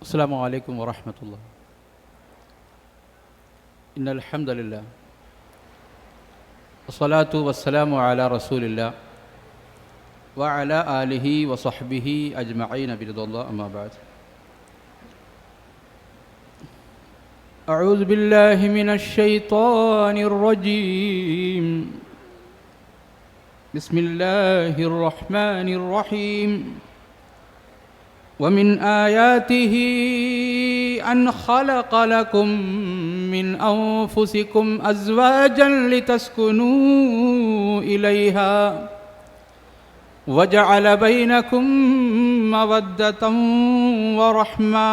السلام عليكم ورحمة الله. إن الحمد لله والصلاة والسلام على رسول الله وعلى آله وصحبه أجمعين برضا الله. أما بعد، أعوذ بالله من الشيطان الرجيم. بسم الله الرحمن الرحيم. ومن آياته أن خلق لكم من أنفسكم أزواجا لتسكنوا إليها وجعل بينكم مودة ورحمة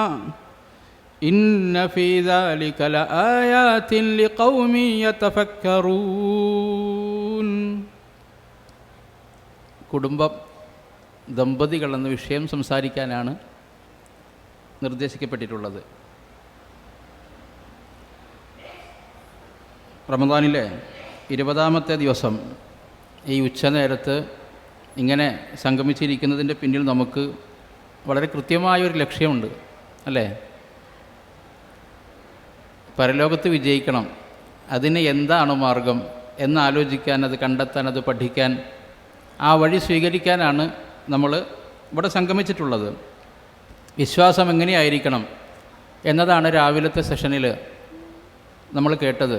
إن في ذلك لآيات لقوم يتفكرون. കുടുംബം, ദമ്പതികൾ എന്ന വിഷയം സംസാരിക്കാനാണ് നിർദ്ദേശിക്കപ്പെട്ടിട്ടുള്ളത്. റമദാനിലെ 20ാമത്തെ ദിവസം ഈ ഉച്ചനേരത്ത് ഇങ്ങനെ സംഗമിച്ചിരിക്കുന്നതിൻ്റെ പിന്നിൽ നമുക്ക് വളരെ കൃത്യമായൊരു ലക്ഷ്യമുണ്ട്, അല്ലേ? പരലോകത്ത് വിജയിക്കണം, അതിന് എന്താണ് മാർഗം എന്നാലോചിക്കാൻ, അത് കണ്ടെത്താൻ, അത് പഠിക്കാൻ, ആ വഴി സ്വീകരിക്കാനാണ് നമ്മൾ ഇവിടെ സംഗമിച്ചിട്ടുള്ളത്. വിശ്വാസം എങ്ങനെയായിരിക്കണം എന്നതാണ് രാവിലത്തെ സെഷനിൽ നമ്മൾ കേട്ടത്.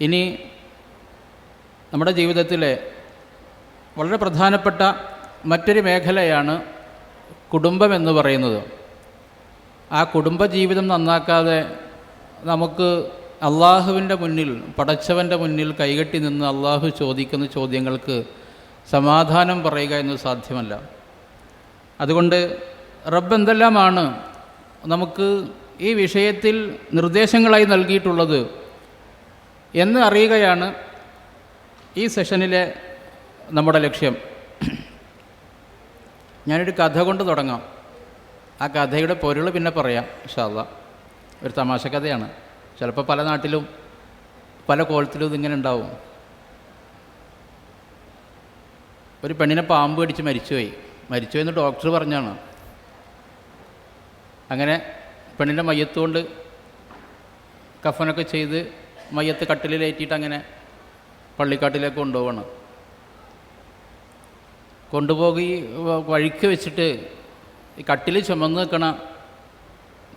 ഇനി നമ്മുടെ ജീവിതത്തിലെ വളരെ പ്രധാനപ്പെട്ട മറ്റൊരു മേഖലയാണ് കുടുംബം എന്ന് പറയുന്നത്. ആ കുടുംബജീവിതം നന്നാക്കാതെ നമുക്ക് അള്ളാഹുവിൻ്റെ മുന്നിൽ, പടച്ചവൻ്റെ മുന്നിൽ കൈകെട്ടി നിന്ന് അള്ളാഹു ചോദിക്കുന്ന ചോദ്യങ്ങൾക്ക് സമാധാനം പറയുക എന്നത് സാധ്യമല്ല. അതുകൊണ്ട് റബ്ബ് എന്തെല്ലാമാണ് നമുക്ക് ഈ വിഷയത്തിൽ നിർദ്ദേശങ്ങളായി നൽകിയിട്ടുള്ളത് എന്ന് അറിയുകയാണ് ഈ സെഷനിലെ നമ്മുടെ ലക്ഷ്യം. ഞാനൊരു കഥ കൊണ്ട് തുടങ്ങാം. ആ കഥയുടെ പൊരുൾ പിന്നെ പറയാം ഇൻഷാ അല്ലാഹ്. ഒരു തമാശ കഥയാണ്. ചിലപ്പോൾ പല നാട്ടിലും പല കോലത്തിലും ഇതിങ്ങനെ ഉണ്ടാവും. ഒരു പെണ്ണിനെ പാമ്പ് കടിച്ച് മരിച്ചുപോയി എന്ന് ഡോക്ടർ പറഞ്ഞാണ്. അങ്ങനെ പെണ്ണിൻ്റെ മയ്യത്തുകൊണ്ട് കഫനൊക്കെ ചെയ്ത് മയ്യത്ത് കട്ടിലേറ്റിയിട്ട് അങ്ങനെ പള്ളിക്കാട്ടിലേക്ക് കൊണ്ടുപോവാണ്. കൊണ്ടുപോയി വഴിക്ക് വെച്ചിട്ട് ഈ കട്ടിൽ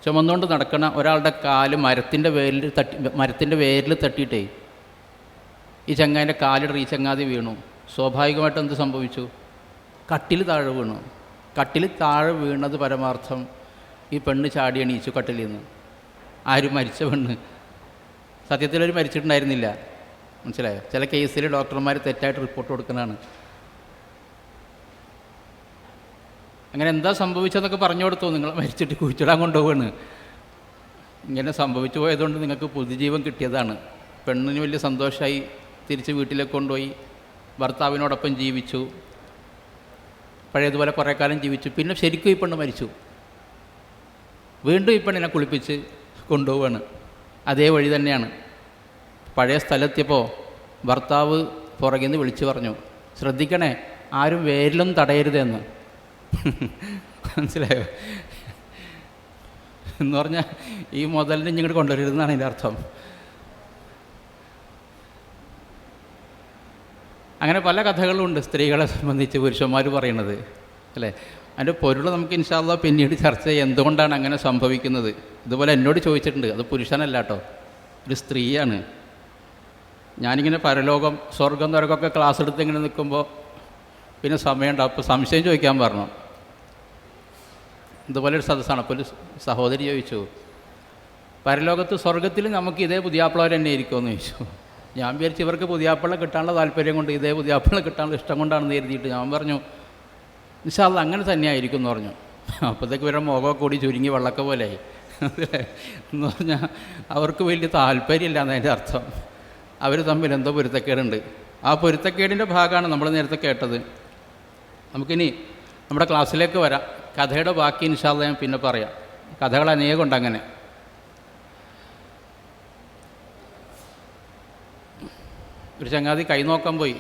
ചുമന്നുകൊണ്ട് നടക്കണ ഒരാളുടെ കാല് മരത്തിൻ്റെ വേരിൽ തട്ടിയിട്ടേ ഈ ചങ്ങാതിൻ്റെ കാലിടറി ഈ ചങ്ങാതി വീണു. സ്വാഭാവികമായിട്ട് എന്ത് സംഭവിച്ചു? കട്ടിൽ താഴെ വീണു. കട്ടിൽ താഴെ വീണത് പരമാർത്ഥം ഈ പെണ്ണ് ചാടി എണീച്ചു കട്ടിലിൽ നിന്ന്. ആരും മരിച്ച പെണ്ണ് സത്യത്തിലൊരു മരിച്ചിട്ടുണ്ടായിരുന്നില്ല. മനസ്സിലായോ? ചില കേസിൽ ഡോക്ടർമാർ തെറ്റായിട്ട് റിപ്പോർട്ട് കൊടുക്കുന്നതാണ്. അങ്ങനെ എന്താ സംഭവിച്ചതെന്നൊക്കെ പറഞ്ഞു കൊടുത്തു. നിങ്ങൾ മരിച്ചിട്ട് കുഴിച്ചിടാൻ കൊണ്ടുപോവാണ്. ഇങ്ങനെ സംഭവിച്ചു പോയതുകൊണ്ട് നിങ്ങൾക്ക് പുതുജീവൻ കിട്ടിയതാണ്. പെണ്ണിന് വലിയ സന്തോഷമായി. തിരിച്ച് വീട്ടിലേക്ക് കൊണ്ടുപോയി ഭർത്താവിനോടൊപ്പം ജീവിച്ചു. പഴയതുപോലെ കുറേ കാലം ജീവിച്ചു. പിന്നെ ശരിക്കും ഈ പെണ്ണ് മരിച്ചു. വീണ്ടും ഈ പെണ്ണിനെ കുളിപ്പിച്ച് കൊണ്ടുപോവാണ്. അതേ വഴി തന്നെയാണ്. പഴയ സ്ഥലത്തിയപ്പോൾ ഭർത്താവ് പുറകിൽ നിന്ന് വിളിച്ചു പറഞ്ഞു, ശ്രദ്ധിക്കണേ, ആരും വേരിലൊന്നും തടയരുതെന്ന്. മനസ്സിലായോ? എന്ന് പറഞ്ഞാൽ ഈ മുതലിനെ ഇങ്ങോട്ട് കൊണ്ടുവരരുതെന്നാണ് അതിൻ്റെ അർത്ഥം. അങ്ങനെ പല കഥകളുണ്ട് സ്ത്രീകളെ സംബന്ധിച്ച് പുരുഷന്മാർ പറയണത്, അല്ലേ? അതിൻ്റെ പൊരുൾ നമുക്ക് ഇൻഷാ അല്ലാഹ് പിന്നീട് ചർച്ച ചെയ്യാം, എന്തുകൊണ്ടാണ് അങ്ങനെ സംഭവിക്കുന്നത്. ഇതുപോലെ എന്നോട് ചോദിച്ചിട്ടുണ്ട്. അത് പുരുഷനല്ല കേട്ടോ, ഒരു സ്ത്രീയാണ്. ഞാനിങ്ങനെ പരലോകം, സ്വർഗം, നരകമൊക്കെ ക്ലാസ് എടുത്ത് ഇങ്ങനെ നിൽക്കുമ്പോൾ പിന്നെ സമയമുണ്ട്. അപ്പോൾ സംശയം ചോദിക്കാൻ പറഞ്ഞു. ഇതുപോലെ ഒരു സദസ്സാണ്. അപ്പോൾ ഒരു സഹോദരി ചോദിച്ചു, പരലോകത്ത് സ്വർഗത്തിൽ നമുക്ക് ഇതേ പുതിയാപ്പിളവർ തന്നെ ഇരിക്കുമെന്ന് ചോദിച്ചു. ഞാൻ വിചാരിച്ചു ഇവർക്ക് പുതിയാപ്പിള കിട്ടാനുള്ള താല്പര്യം കൊണ്ട്, ഇതേ പുതിയാപ്പിള കിട്ടാനുള്ള ഇഷ്ടം കൊണ്ടാണെന്ന് കരുതിയിട്ട് ഞാൻ പറഞ്ഞു ഇൻഷാ അല്ലാഹ് അങ്ങനെ തന്നെയായിരിക്കും എന്ന് പറഞ്ഞു. അപ്പോഴത്തേക്ക് ഇവരുടെ മുഖമൊക്കെ കൂടി ചുരുങ്ങി വെള്ളക്ക പോലെയായി. എന്ന് പറഞ്ഞാൽ അവർക്ക് വലിയ താല്പര്യമില്ല എന്നതിൻ്റെ അർത്ഥം. അവർ തമ്മിൽ എന്തോ പൊരുത്തക്കേടുണ്ട്. ആ പൊരുത്തക്കേടിൻ്റെ ഭാഗമാണ് നമ്മൾ നേരത്തെ കേട്ടത്. നമുക്കിനി നമ്മുടെ ക്ലാസ്സിലേക്ക് വരാം. കഥയുടെ ബാക്കി ഇൻഷാ അല്ലാഹ് ഞാൻ പിന്നെ പറയാം. കഥകൾ അനേകമുണ്ട്. അങ്ങനെ ഒരു ചങ്ങാതി കൈനോക്കാൻ പോയി.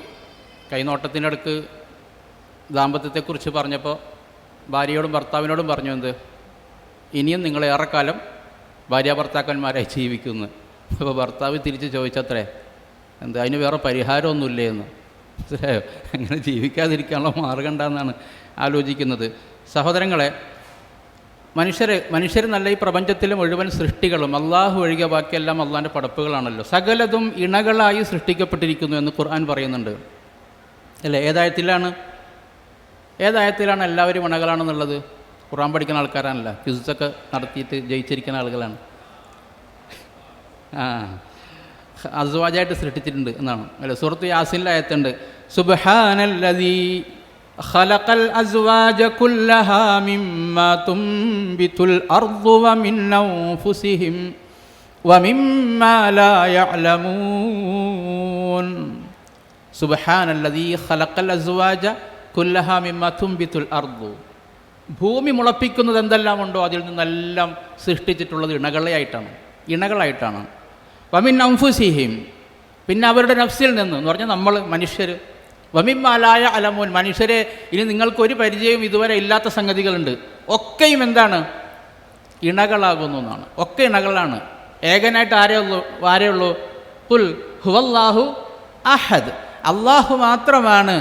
കൈനോട്ടത്തിൻ്റെ അടുക്ക് ദാമ്പത്യത്തെക്കുറിച്ച് പറഞ്ഞപ്പോൾ ഭാര്യയോടും ഭർത്താവിനോടും പറഞ്ഞു, എന്ത് ഇനിയും നിങ്ങൾ ഏറെക്കാലം ഭാര്യാഭർത്താക്കന്മാരായി ജീവിക്കുന്നു. അപ്പോൾ ഭർത്താവ് തിരിച്ച് ചോദിച്ചത്രേ, എന്താ അതിന് വേറെ പരിഹാരമൊന്നുമില്ലേ എന്ന്. മനസ്സിലായോ? അങ്ങനെ ജീവിക്കാതിരിക്കാനുള്ള മാർഗം എന്താണെന്നാണ് ആലോചിക്കുന്നത്. സഹോദരങ്ങളെ, മനുഷ്യർ നല്ല ഈ പ്രപഞ്ചത്തിലെ മുഴുവൻ സൃഷ്ടികളും അള്ളാഹു ഒഴികെ ബാക്കിയെല്ലാം അള്ളാഹിൻ്റെ പടപ്പുകളാണല്ലോ. സകലതും ഇണകളായി സൃഷ്ടിക്കപ്പെട്ടിരിക്കുന്നു എന്ന് ഖുർആൻ പറയുന്നുണ്ട് അല്ലേ? ഏതായത്തിലാണ് എല്ലാവരും ഇണകളാണെന്നുള്ളത്? ഖുർആൻ പഠിക്കുന്ന ആൾക്കാരാണല്ലോ, ക്വിസൊക്കെ നടത്തിയിട്ട് ജയിച്ചിരിക്കുന്ന ആളുകളാണ്. അസ്വാജായിട്ട് സൃഷ്ടിച്ചിട്ടുണ്ട് എന്നാണ് അല്ലേ? സൂറത്ത് യാസീനിലെ ആയത്തുണ്ട്, സുബ്ഹാനല്ലദീ ഖലഖൽ അസ്വാജ കുല്ലഹാ മിമ്മാ തുംബിതുൽ അർദു വമിൻ അൻഫുസിഹിം വമിമ്മാ ലാ യഅലമൂൻ. സുബ്ഹാനല്ലദീ ഖലഖൽ അസ്വാജ കുല്ലഹാ മിമ്മാ തുംബിതുൽ അർദു. ഭൂമി മുളപ്പിക്കുന്നത് എന്തെല്ലാമുണ്ടോ അതിൽ നിന്നെല്ലാം സൃഷ്ടിച്ചിട്ടുള്ളത് ഇണകളായിട്ടാണ്. വമിൻ അൻഫുസിഹിം, പിന്നെ അവരുടെ നഫ്സിൽ നിന്ന് എന്ന് പറഞ്ഞാൽ നമ്മൾ മനുഷ്യർ. വമിമ്മാലായ അലമൂൻ, മനുഷ്യരെ ഇനി നിങ്ങൾക്കൊരു പരിചയവും ഇതുവരെ ഇല്ലാത്ത സംഗതികളുണ്ട്. ഒക്കെയും എന്താണ്? ഇണകളാകുന്നു എന്നാണ്. ഒക്കെ ഇണകളാണ്. ഏകനായിട്ട് ആരേ ഉള്ളൂ? ഖുൽ ഹുവല്ലാഹു അഹദ്, അള്ളാഹു മാത്രമാണ്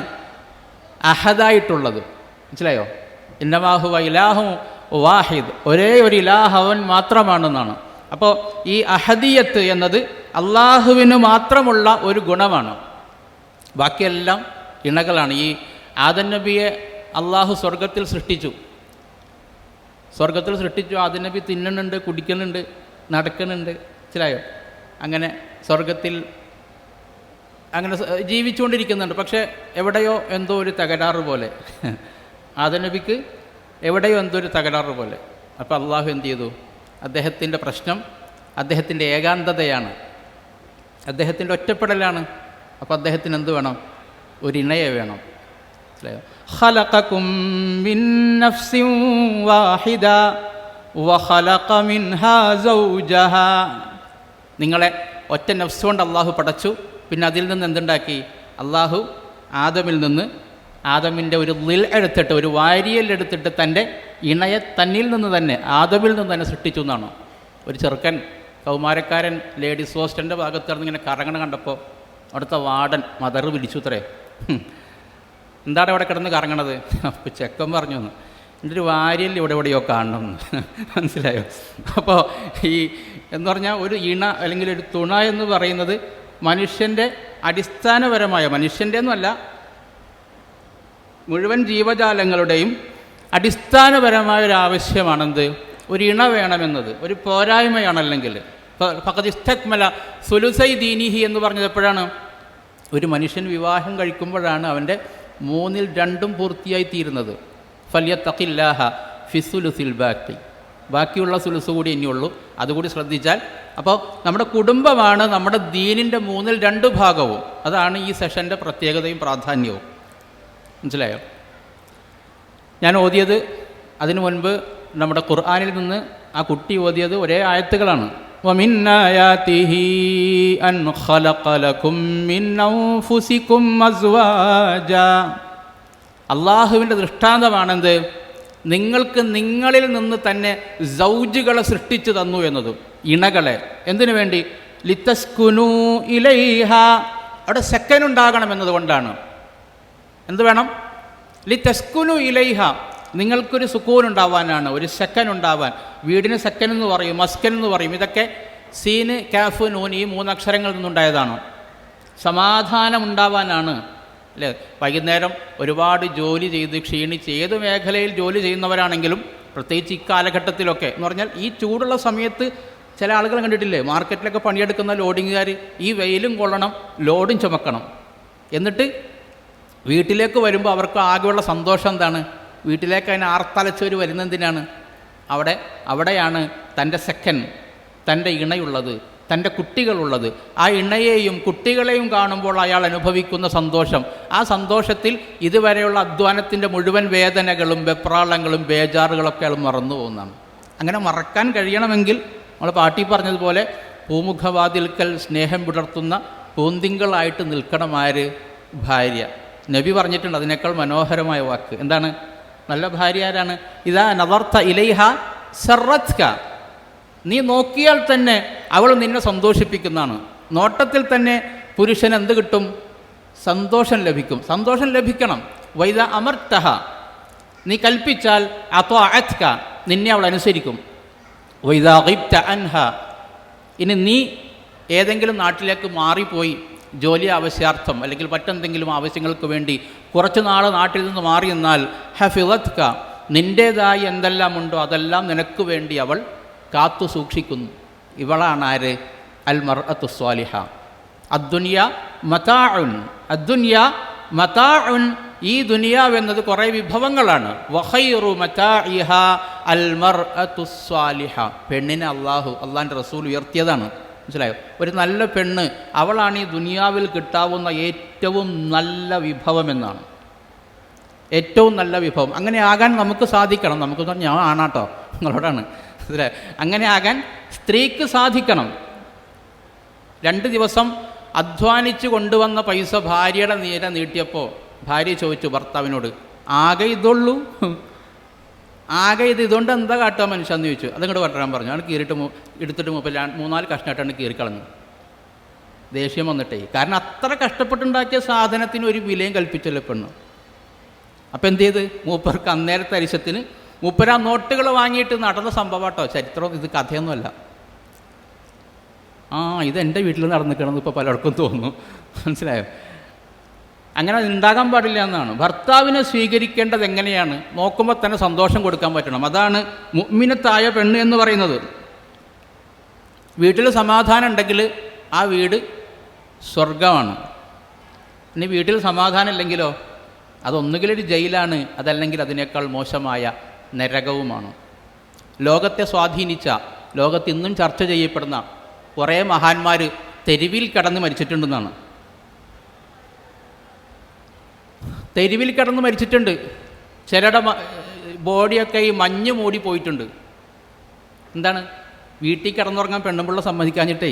അഹദായിട്ടുള്ളത്. മനസ്സിലായോ? ഇന്നമാ ഹുവ ഇലാഹു വാഹിദ്, ഒരേ ഒരു ഇലാഹ് അവൻ മാത്രമാണെന്നാണ്. അപ്പോൾ ഈ അഹദിയത്ത് എന്നത് അള്ളാഹുവിന് മാത്രമുള്ള ഒരു ഗുണമാണ്. ബാക്കിയെല്ലാം ഇണകളാണ്. ഈ ആദം നബിയെ അള്ളാഹു സ്വർഗത്തിൽ സൃഷ്ടിച്ചു. ആദം നബി തിന്നുന്നുണ്ട്, കുടിക്കുന്നുണ്ട്, നടക്കുന്നുണ്ട്. മനസ്സിലായോ? അങ്ങനെ സ്വർഗത്തിൽ അങ്ങനെ ജീവിച്ചുകൊണ്ടിരിക്കുന്നുണ്ട്. പക്ഷേ എവിടെയോ എന്തോ ഒരു തകരാറ് പോലെ, ആദം നബിക്ക് എവിടെയോ എന്തോ ഒരു തകരാറ് പോലെ. അപ്പോൾ അള്ളാഹു എന്ത് ചെയ്തു? അദ്ദേഹത്തിൻ്റെ പ്രശ്നം അദ്ദേഹത്തിൻ്റെ ഏകാന്തതയാണ്, അദ്ദേഹത്തിൻ്റെ ഒറ്റപ്പെടലാണ്. അപ്പോൾ അദ്ദേഹത്തിന് എന്ത് വേണം? ഒരു ഇണയെ വേണം. ഖലഖകും മിൻ നഫ്സിൻ വാഹിദ വഖലഖ മിൻഹാ സൗജഹാ. നിങ്ങളെ ഒറ്റ നഫ്സ് കൊണ്ട് അള്ളാഹു പടച്ചു. പിന്നെ അതിൽ നിന്ന് എന്തുണ്ടാക്കി? അള്ളാഹു ആദമിൻ്റെ ഒരു ളിൽ എടുത്തിട്ട്, ഒരു വാരിയലെടുത്തിട്ട് തൻ്റെ ഇണയെ തന്നിൽ നിന്ന് തന്നെ, ആദമിൽ നിന്ന് തന്നെ സൃഷ്ടിച്ചു എന്നാണ്. ഒരു ചെറുക്കൻ കൗമാരക്കാരൻ ലേഡീസ് ഹോസ്റ്റലിൻ്റെ ഭാഗത്ത് ഇങ്ങനെ കറങ്ങണ കണ്ടപ്പോൾ അവിടുത്തെ വാർഡൻ മദർ വിളിച്ചു അത്രേ, എന്താണ് അവിടെ കിടന്ന് കറങ്ങണത്? അപ്പോൾ ചെക്കൻ പറഞ്ഞു എന്ന്, എൻ്റെ ഒരു വാരിയൽ എവിടെയോ കാണണമെന്ന്. മനസ്സിലായോ? അപ്പോൾ ഈ എന്ന് പറഞ്ഞാൽ ഒരു ഇണ അല്ലെങ്കിൽ ഒരു തുണ എന്ന് പറയുന്നത് മനുഷ്യൻ്റെ അടിസ്ഥാനപരമായ, മനുഷ്യൻ്റെ ഒന്നുമല്ല, മുഴുവൻ ജീവജാലങ്ങളുടെയും അടിസ്ഥാനപരമായ ഒരു ആവശ്യമാണെന്ത്? ഒരു ഇണ വേണമെന്നത്. ഒരു പോരായ്മയാണല്ലെങ്കിൽ ഫഖദ് ഇസ്തക്മല സുലുസൈ ദീനിഹി എന്ന് പറഞ്ഞത് എപ്പോഴാണ്? ഒരു മനുഷ്യൻ വിവാഹം കഴിക്കുമ്പോഴാണ് അവൻ്റെ 2/3 പൂർത്തിയായി തീരുന്നത്. ഫല്യത്തഖില്ലാഹ ഫിസുലുസിൽ ബാക്കി, ബാക്കിയുള്ള സുലുസ് കൂടി ഇനിയുള്ളൂ, അതുകൂടി ശ്രദ്ധിച്ചാൽ. അപ്പോൾ നമ്മുടെ കുടുംബമാണ് നമ്മുടെ ദീനിൻ്റെ 2/3 ഭാഗവും. അതാണ് ഈ സെഷൻ്റെ പ്രത്യേകതയും പ്രാധാന്യവും. മനസ്സിലായോ? ഞാൻ ഓതിയത് അതിനു മുൻപ് നമ്മുടെ ഖുർആനിൽ നിന്ന് ആ കുട്ടി ഓതിയത് ഒരേ ആയത്തുകളാണ്. വമിൻ ആയാതിഹി അൻ ഖലഖ ലകും മിൻ അൻഫുസികും അസ്വാജ. അള്ളാഹുവിൻ്റെ ദൃഷ്ടാന്തമാണെന്ത്? നിങ്ങൾക്ക് നിങ്ങളിൽ നിന്ന് തന്നെ സൗജുകളെ സൃഷ്ടിച്ചു തന്നു എന്നതും, ഇണകളെ. എന്തിനു വേണ്ടി? ലിതസ്കുനു ഇലൈഹ. അവിടെ സെക്കൻഡ് ഉണ്ടാകണം എന്നതുകൊണ്ടാണ്. എന്ത് വേണം? ലിതസ്കുനു ഇലൈഹ, നിങ്ങൾക്കൊരു സുക്കൂൻ ഉണ്ടാവാനാണ്, ഒരു സെക്കൻഡ് ഉണ്ടാവാൻ. വീടിന് സെക്കൻഡ് എന്ന് പറയും, മസ്കൻ എന്ന് പറയും. ഇതൊക്കെ സീന്, കാഫ്, നൂൻ, ഈ 3 അക്ഷരങ്ങളിൽ നിന്നുണ്ടായതാണ്. സമാധാനം ഉണ്ടാവാനാണ് അല്ലേ? വൈകുന്നേരം ഒരുപാട് ജോലി ചെയ്ത് ക്ഷീണിച്ച്, ഏത് മേഖലയിൽ ജോലി ചെയ്യുന്നവരാണെങ്കിലും പ്രത്യേകിച്ച് ഇക്കാലഘട്ടത്തിലൊക്കെ എന്ന് പറഞ്ഞാൽ ഈ ചൂടുള്ള സമയത്ത് ചില ആളുകൾ കണ്ടിട്ടില്ലേ, മാർക്കറ്റിലൊക്കെ പണിയെടുക്കുന്ന ലോഡിങ്ങുകാർ ഈ വെയിലും കൊള്ളണം, ലോഡും ചുമക്കണം. എന്നിട്ട് വീട്ടിലേക്ക് വരുമ്പോൾ അവർക്ക് ആകെയുള്ള സന്തോഷം എന്താണ്? വീട്ടിലേക്ക് അതിന് ആർത്തലച്ചവർ വരുന്നതിനാണ്. അവിടെയാണ് തൻ്റെ സെക്കൻഡ്, തൻ്റെ ഇണയുള്ളത്, തൻ്റെ കുട്ടികളുള്ളത്. ആ ഇണയെയും കുട്ടികളെയും കാണുമ്പോൾ അയാൾ അനുഭവിക്കുന്ന സന്തോഷം, ആ സന്തോഷത്തിൽ ഇതുവരെയുള്ള അധ്വാനത്തിൻ്റെ മുഴുവൻ വേദനകളും വെപ്രാളങ്ങളും ബേജാറുകളൊക്കെ അയാൾ മറന്നു പോകുന്നതാണ്. അങ്ങനെ മറക്കാൻ കഴിയണമെങ്കിൽ നമ്മൾ പാട്ടി പറഞ്ഞതുപോലെ പൂമുഖവാതിൽക്കൽ സ്നേഹം പുലർത്തുന്ന പൂന്തിങ്കളായിട്ട് നിൽക്കണം. ആര്? ഭാര്യ. നബി പറഞ്ഞിട്ടുണ്ട് അതിനേക്കാൾ മനോഹരമായ വാക്ക്. എന്താണ്? നല്ല ഭാര്യ ആരാണ്? ഇതാ നദർത ഇലൈഹ സറത്ക, നീ നോക്കിയാൽ തന്നെ അവൾ നിന്നെ സന്തോഷിപ്പിക്കുന്നതാണ്. നോട്ടത്തിൽ തന്നെ പുരുഷൻ എന്ത് കിട്ടും? സന്തോഷം ലഭിക്കും. സന്തോഷം ലഭിക്കണം. വൈദ അമർത്തഹ, നീ കൽപ്പിച്ചാൽ അത്വഅത്ക, നിന്നെ അവൾ അനുസരിക്കും. വൈദ ഗിബ്ത അൻഹ, ഇനി നീ ഏതെങ്കിലും നാട്ടിലേക്ക് മാറിപ്പോയി ജോലി ആവശ്യാർത്ഥം അല്ലെങ്കിൽ മറ്റെന്തെങ്കിലും ആവശ്യങ്ങൾക്ക് വേണ്ടി കുറച്ച് നാൾ നാട്ടിൽ നിന്ന് മാറി നിന്നാൽ ഹഫിളത്ക, നിൻ്റേതായി എന്തെല്ലാം ഉണ്ടോ അതെല്ലാം നിനക്ക് വേണ്ടി അവൾ കാത്തു സൂക്ഷിക്കുന്നു. ഇവളാണ് ആര്? അൽ മർഅത്തു സ്വാലിഹ. അദ്ദുനിയ മതാഉൻ, അദ്ദുനിയ മതാഉൻ, ഈ ദുനിയാവെന്നത് കുറേ വിഭവങ്ങളാണ്. വഖൈറു മതാഇഹ അൽ മർഅത്തു സ്വാലിഹ, പെണ്ണിനെ അള്ളാഹിൻ്റെ റസൂൽ ഉയർത്തിയതാണ്. മനസ്സിലായോ? ഒരു നല്ല പെണ്ണ്, അവളാണ് ഈ ദുനിയാവിൽ കിട്ടാവുന്ന ഏറ്റവും നല്ല വിഭവമെന്നാണ്. ഏറ്റവും നല്ല വിഭവം. അങ്ങനെ ആകാൻ നമുക്ക് സാധിക്കണം. നമുക്ക് ഞാൻ ആണാട്ടോ, നിങ്ങളോടാണ്. അങ്ങനെ ആകാൻ സ്ത്രീക്ക് സാധിക്കണം. 2 ദിവസം അധ്വാനിച്ച് കൊണ്ടുവന്ന പൈസ ഭാര്യയുടെ നേരെ നീട്ടിയപ്പോൾ ഭാര്യ ചോദിച്ചു ഭർത്താവിനോട്, ആകെ ഇതുള്ളൂ, ആകെ ഇതുകൊണ്ട് എന്താ കാട്ടുക മനുഷ്യന്ന് ചോദിച്ചു. അതങ്ങോട്ട് പറഞ്ഞാൽ പറഞ്ഞു. ആണ് കീറിയിട്ട് എടുത്തിട്ട് 3-4 കഷ്ണമായിട്ടാണ് കീറിക്കളഞ്ഞു. ദേഷ്യം വന്നിട്ടേ. കാരണം അത്ര കഷ്ടപ്പെട്ടുണ്ടാക്കിയ സാധനത്തിന് ഒരു വിലയും കൽപ്പിച്ചല്ലോ പെണ്ണ്. അപ്പം എന്ത് ചെയ്ത്? മൂപ്പർക്ക് അന്നേരത്തെ അരിശത്തിന് മൂപ്പര് ആ നോട്ടുകൾ വാങ്ങിയിട്ട് നടന്ന സംഭവം കേട്ടോ, ചരിത്രം, ഇത് കഥയൊന്നുമല്ല. ഇതെൻ്റെ വീട്ടിൽ നടന്നിക്കണമെന്ന് ഇപ്പോൾ പലർക്കും തോന്നുന്നു. മനസ്സിലായോ? അങ്ങനെ ഉണ്ടാകാൻ പാടില്ല എന്നാണ്. ഭർത്താവിനെ സ്വീകരിക്കേണ്ടത് എങ്ങനെയാണ്? നോക്കുമ്പോൾ തന്നെ സന്തോഷം കൊടുക്കാൻ പറ്റണം. അതാണ് മുഅ്മിനത്തായ പെണ്ണ് എന്ന് പറയുന്നത്. വീട്ടിൽ സമാധാനം ഉണ്ടെങ്കിൽ ആ വീട് സ്വർഗമാണ്. ഇനി വീട്ടിൽ സമാധാനം ഇല്ലെങ്കിലോ അതൊന്നുകിലൊരു ജയിലാണ്, അതല്ലെങ്കിൽ അതിനേക്കാൾ മോശമായ നരകവുമാണ്. ലോകത്തെ സ്വാധീനിച്ച, ലോകത്ത് ഇന്നും ചർച്ച ചെയ്യപ്പെടുന്ന കുറേ മഹാന്മാർ തെരുവിൽ കിടന്ന് മരിച്ചിട്ടുണ്ടെന്നാണ്. തെരുവിൽ കിടന്ന് മരിച്ചിട്ടുണ്ട്. ചിലരുടെ ബോഡിയൊക്കെ ഈ മഞ്ഞ് മൂടി പോയിട്ടുണ്ട്. എന്താണ്? വീട്ടിൽ കിടന്നുറങ്ങാൻ പെണ്ണുമ്പിള്ള സമ്മതിക്കാഞ്ഞിട്ടേ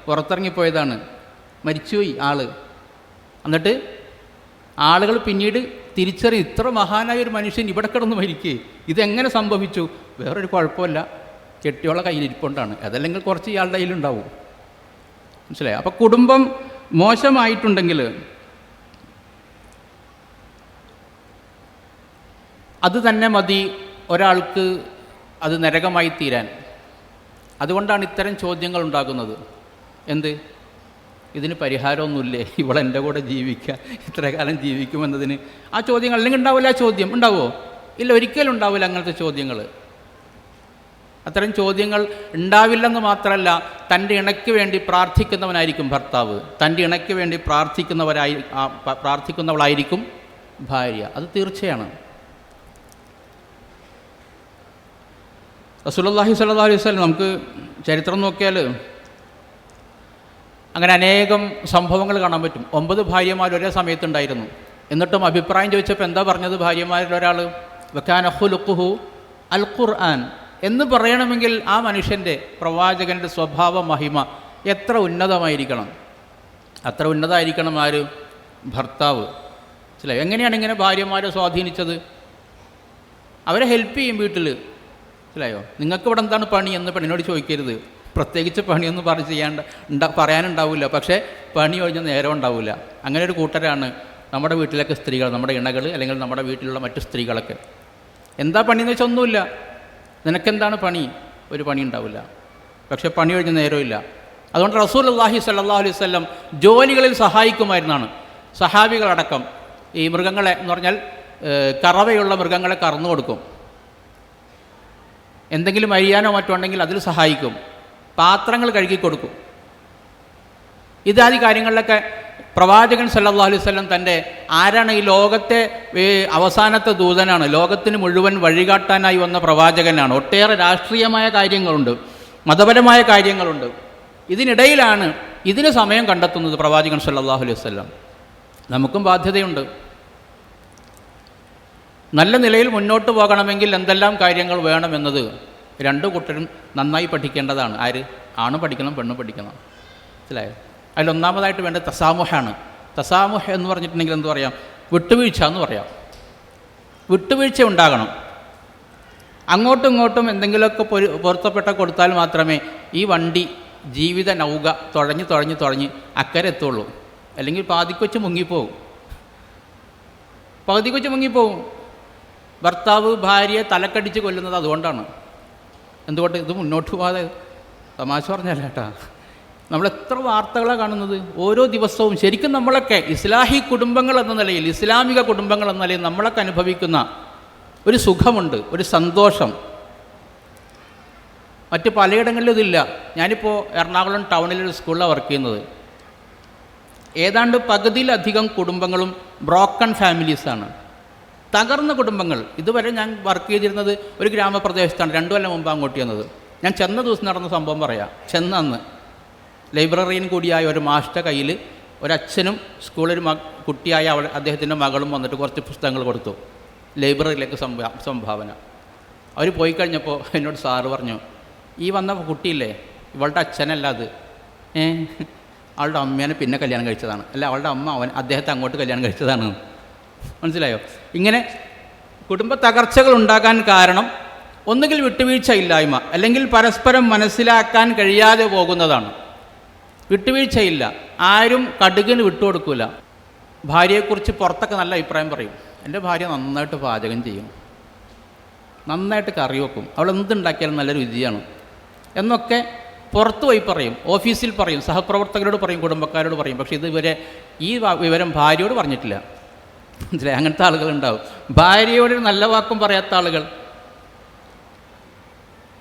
പുറത്തിറങ്ങിപ്പോയതാണ്. മരിച്ചുപോയി ആള്. എന്നിട്ട് ആളുകൾ പിന്നീട് തിരിച്ചറിയും, ഇത്ര മഹാനായ ഒരു മനുഷ്യൻ ഇവിടെ കിടന്ന് മരിക്കേ, ഇതെങ്ങനെ സംഭവിച്ചു? വേറൊരു കുഴപ്പമില്ല, കെട്ടിയോളെ കയ്യിലിരിപ്പുണ്ടാണ്. അതല്ലെങ്കിൽ കുറച്ച് ഇയാളുടെ കയ്യിലുണ്ടാവും. മനസ്സിലായി? അപ്പോൾ കുടുംബം മോശമായിട്ടുണ്ടെങ്കിൽ അത് തന്നെ മതി ഒരാൾക്ക് അത് നരകമായി തീരാൻ. അതുകൊണ്ടാണ് ഇത്തരം ചോദ്യങ്ങൾ ഉണ്ടാകുന്നത്. എന്ത്? ഇതിന് പരിഹാരമൊന്നുമില്ലേ? ഇവളെൻ്റെ കൂടെ ജീവിക്കുക, ഇത്ര കാലം ജീവിക്കുമെന്നതിന് ആ ചോദ്യങ്ങൾ അല്ലെങ്കിൽ ഉണ്ടാവില്ല. ആ ചോദ്യം ഉണ്ടാവുമോ? ഇല്ല, ഒരിക്കലും ഉണ്ടാവില്ല അങ്ങനത്തെ ചോദ്യങ്ങൾ. അത്തരം ചോദ്യങ്ങൾ ഉണ്ടാവില്ലെന്ന് മാത്രമല്ല, തൻ്റെ ഇണയ്ക്ക് വേണ്ടി പ്രാർത്ഥിക്കുന്നവനായിരിക്കും ഭർത്താവ്, തൻ്റെ ഇണയ്ക്ക് വേണ്ടി പ്രാർത്ഥിക്കുന്നവളായിരിക്കും ഭാര്യ. അത് തീർച്ചയാണ്. റസൂലുള്ളാഹി സ്വല്ലല്ലാഹു അലൈഹി വസല്ലം, നമുക്ക് ചരിത്രം നോക്കിയാൽ അങ്ങനെ അനേകം സംഭവങ്ങൾ കാണാൻ പറ്റും. 9 ഭാര്യമാർ ഒരേ സമയത്തുണ്ടായിരുന്നു. എന്നിട്ടും അഭിപ്രായം ചോദിച്ചപ്പോൾ എന്താ പറഞ്ഞത്? ഭാര്യമാരിൽ ഒരാൾ വകാന ഖുലുഖുഹു അൽ ഖുർആൻ എന്ന് പറയണമെങ്കിൽ ആ മനുഷ്യൻ്റെ, പ്രവാചകൻ്റെ സ്വഭാവ മഹിമ എത്ര ഉന്നതമായിരിക്കണം. അത്ര ഉന്നതമായിരിക്കണം ആര്? ഭർത്താവ്. മനസ്സിലായോ? എങ്ങനെയാണ് ഇങ്ങനെ ഭാര്യമാരെ സ്വാധീനിച്ചത്? അവരെ ഹെൽപ്പ് ചെയ്യും വീട്ടിൽ. മനസ്സിലായോ? നിങ്ങൾക്ക് ഇവിടെ എന്താണ് പണി എന്ന് പെണ്ണിനോട് ചോദിക്കരുത്. പ്രത്യേകിച്ച് പണിയൊന്നും പറയാനുണ്ടാവില്ല. പക്ഷേ പണി ഒഴിഞ്ഞ നേരം ഉണ്ടാവില്ല. അങ്ങനെ ഒരു കൂട്ടരാണ് നമ്മുടെ വീട്ടിലൊക്കെ സ്ത്രീകൾ, നമ്മുടെ ഇണകൾ, അല്ലെങ്കിൽ നമ്മുടെ വീട്ടിലുള്ള മറ്റു സ്ത്രീകളൊക്കെ. എന്താ പണിയെന്ന് വെച്ചാൽ ഒന്നുമില്ല. നിനക്കെന്താണ് പണി? ഒരു പണി ഉണ്ടാവില്ല. പക്ഷേ പണി ഒഴിഞ്ഞ നേരമില്ല. അതുകൊണ്ട് റസൂലുള്ളാഹി സ്വല്ലല്ലാഹു അലൈഹി വസല്ലം ജോലികളിൽ സഹായിക്കുമായിരുന്നാണ്. സഹാബികളടക്കം ഈ മൃഗങ്ങളെ എന്ന് പറഞ്ഞാൽ കറവയുള്ള മൃഗങ്ങളെ കറന്നു കൊടുക്കും. എന്തെങ്കിലും അരിയാനോ മറ്റോ ഉണ്ടെങ്കിൽ അതിൽ സഹായിക്കും. പാത്രങ്ങൾ കഴുകി കൊടുക്കും. ഇത്യാദി കാര്യങ്ങളിലൊക്കെ പ്രവാചകൻ സല്ലല്ലാഹു അലൈഹി വസല്ലം തൻ്റെ ആരാണ്? ഈ ലോകത്തെ അവസാനത്തെ ദൂതനാണ്. ലോകത്തിന് മുഴുവൻ വഴികാട്ടാനായി വന്ന പ്രവാചകനാണ്. ഒട്ടേറെ രാഷ്ട്രീയമായ കാര്യങ്ങളുണ്ട്, മതപരമായ കാര്യങ്ങളുണ്ട്. ഇതിനിടയിലാണ് ഇതിന് സമയം കണ്ടെത്തുന്നത് പ്രവാചകൻ സല്ലല്ലാഹു അലൈഹി വസല്ലം. നമുക്കും ബാധ്യതയുണ്ട്. നല്ല നിലയിൽ മുന്നോട്ട് പോകണമെങ്കിൽ എന്തെല്ലാം കാര്യങ്ങൾ വേണമെന്നത് 2 കൂട്ടരും നന്നായി പഠിക്കേണ്ടതാണ്. ആര്? ആണ് പഠിക്കണം, പെണ്ണ് പഠിക്കണം. മനസ്സിലായോ? അതിലൊന്നാമതായിട്ട് വേണ്ടത് തസാമുഹാണ്. തസാമുഹ എന്ന് പറഞ്ഞിട്ടുണ്ടെങ്കിൽ എന്ത് പറയാം? വിട്ടുവീഴ്ച എന്ന് പറയാം. വിട്ടുവീഴ്ച ഉണ്ടാകണം. അങ്ങോട്ടും ഇങ്ങോട്ടും എന്തെങ്കിലുമൊക്കെ പൊരുത്തപ്പെട്ട കൊടുത്താൽ മാത്രമേ ഈ വണ്ടി ജീവിത നൗക തുഴഞ്ഞ് അക്കരെ എത്തുള്ളൂ. അല്ലെങ്കിൽ പാതിക്കൊച്ച് മുങ്ങിപ്പോവും. ഭർത്താവ് ഭാര്യയെ തലക്കടിച്ച് കൊല്ലുന്നത് അതുകൊണ്ടാണ്. എന്തുകൊണ്ട്? ഇത് മുന്നോട്ട് പോകാതെ. തമാശ പറഞ്ഞല്ല കേട്ടാ. നമ്മളെത്ര വാർത്തകളാണ് കാണുന്നത് ഓരോ ദിവസവും. ശരിക്കും നമ്മളൊക്കെ ഇസ്ലാഹി കുടുംബങ്ങൾ എന്ന നിലയിൽ, ഇസ്ലാമിക കുടുംബങ്ങൾ എന്ന നിലയിൽ നമ്മളൊക്കെ അനുഭവിക്കുന്ന ഒരു സുഖമുണ്ട്, ഒരു സന്തോഷം. മറ്റ് പലയിടങ്ങളിലും ഇതില്ല. ഞാനിപ്പോൾ എറണാകുളം ടൗണിലൊരു സ്കൂളിലാണ് വർക്ക് ചെയ്യുന്നത്. ഏതാണ്ട് പകുതിയിലധികം കുടുംബങ്ങളും ബ്രോക്കൺ ഫാമിലീസാണ്, തകർന്ന കുടുംബങ്ങൾ. ഇതുവരെ ഞാൻ വർക്ക് ചെയ്തിരുന്നത് ഒരു ഗ്രാമപ്രദേശത്താണ്. 2 കൊല്ലം മുമ്പ് അങ്ങോട്ട് ചെന്നത്. ഞാൻ ചെന്ന ദിവസം നടന്ന സംഭവം പറയാം. ചെന്നന്ന് ലൈബ്രറിയൻ കൂടിയായ ഒരു മാസ്റ്റർ കയ്യിൽ ഒരച്ഛനും സ്കൂളിൽ കുട്ടിയായ അദ്ദേഹത്തിൻ്റെ മകളും വന്നിട്ട് കുറച്ച് പുസ്തകങ്ങൾ കൊടുത്തു, ലൈബ്രറിയിലേക്ക് സംഭാവന. അവർ പോയി കഴിഞ്ഞപ്പോൾ എന്നോട് സാറ് പറഞ്ഞു, ഈ വന്ന കുട്ടിയില്ലേ, ഇവളുടെ അച്ഛനല്ല അത്, അവളുടെ അമ്മേനെ പിന്നെ കല്യാണം കഴിച്ചതാണ്, അല്ല അവളുടെ അമ്മ അദ്ദേഹത്തെ അങ്ങോട്ട് കല്യാണം കഴിച്ചതാണ്. മനസ്സിലായോ? ഇങ്ങനെ കുടുംബ തകർച്ചകൾ ഉണ്ടാകാൻ കാരണം ഒന്നുകിൽ വിട്ടുവീഴ്ച ഇല്ലായ്മ, അല്ലെങ്കിൽ പരസ്പരം മനസ്സിലാക്കാൻ കഴിയാതെ പോകുന്നതാണ്. വിട്ടുവീഴ്ചയില്ല, ആരും കടുകിന് വിട്ടുകൊടുക്കില്ല. ഭാര്യയെക്കുറിച്ച് പുറത്തൊക്കെ നല്ല അഭിപ്രായം പറയും. എൻ്റെ ഭാര്യ നന്നായിട്ട് പാചകം ചെയ്യും, നന്നായിട്ട് കറി വെക്കും, അവൾ എന്തുണ്ടാക്കിയാലും നല്ല രുചിയാണ് എന്നൊക്കെ പുറത്ത് പോയി പറയും, ഓഫീസിൽ പറയും, സഹപ്രവർത്തകരോട് പറയും, കുടുംബക്കാരോട് പറയും. പക്ഷേ ഇതുവരെ ഈ വിവരം ഭാര്യയോട് പറഞ്ഞിട്ടില്ല. മനസ്സിലായി? അങ്ങനത്തെ ആളുകളുണ്ടാവും. ഭാര്യയോട് നല്ല വാക്കും പറയാത്ത ആളുകൾ,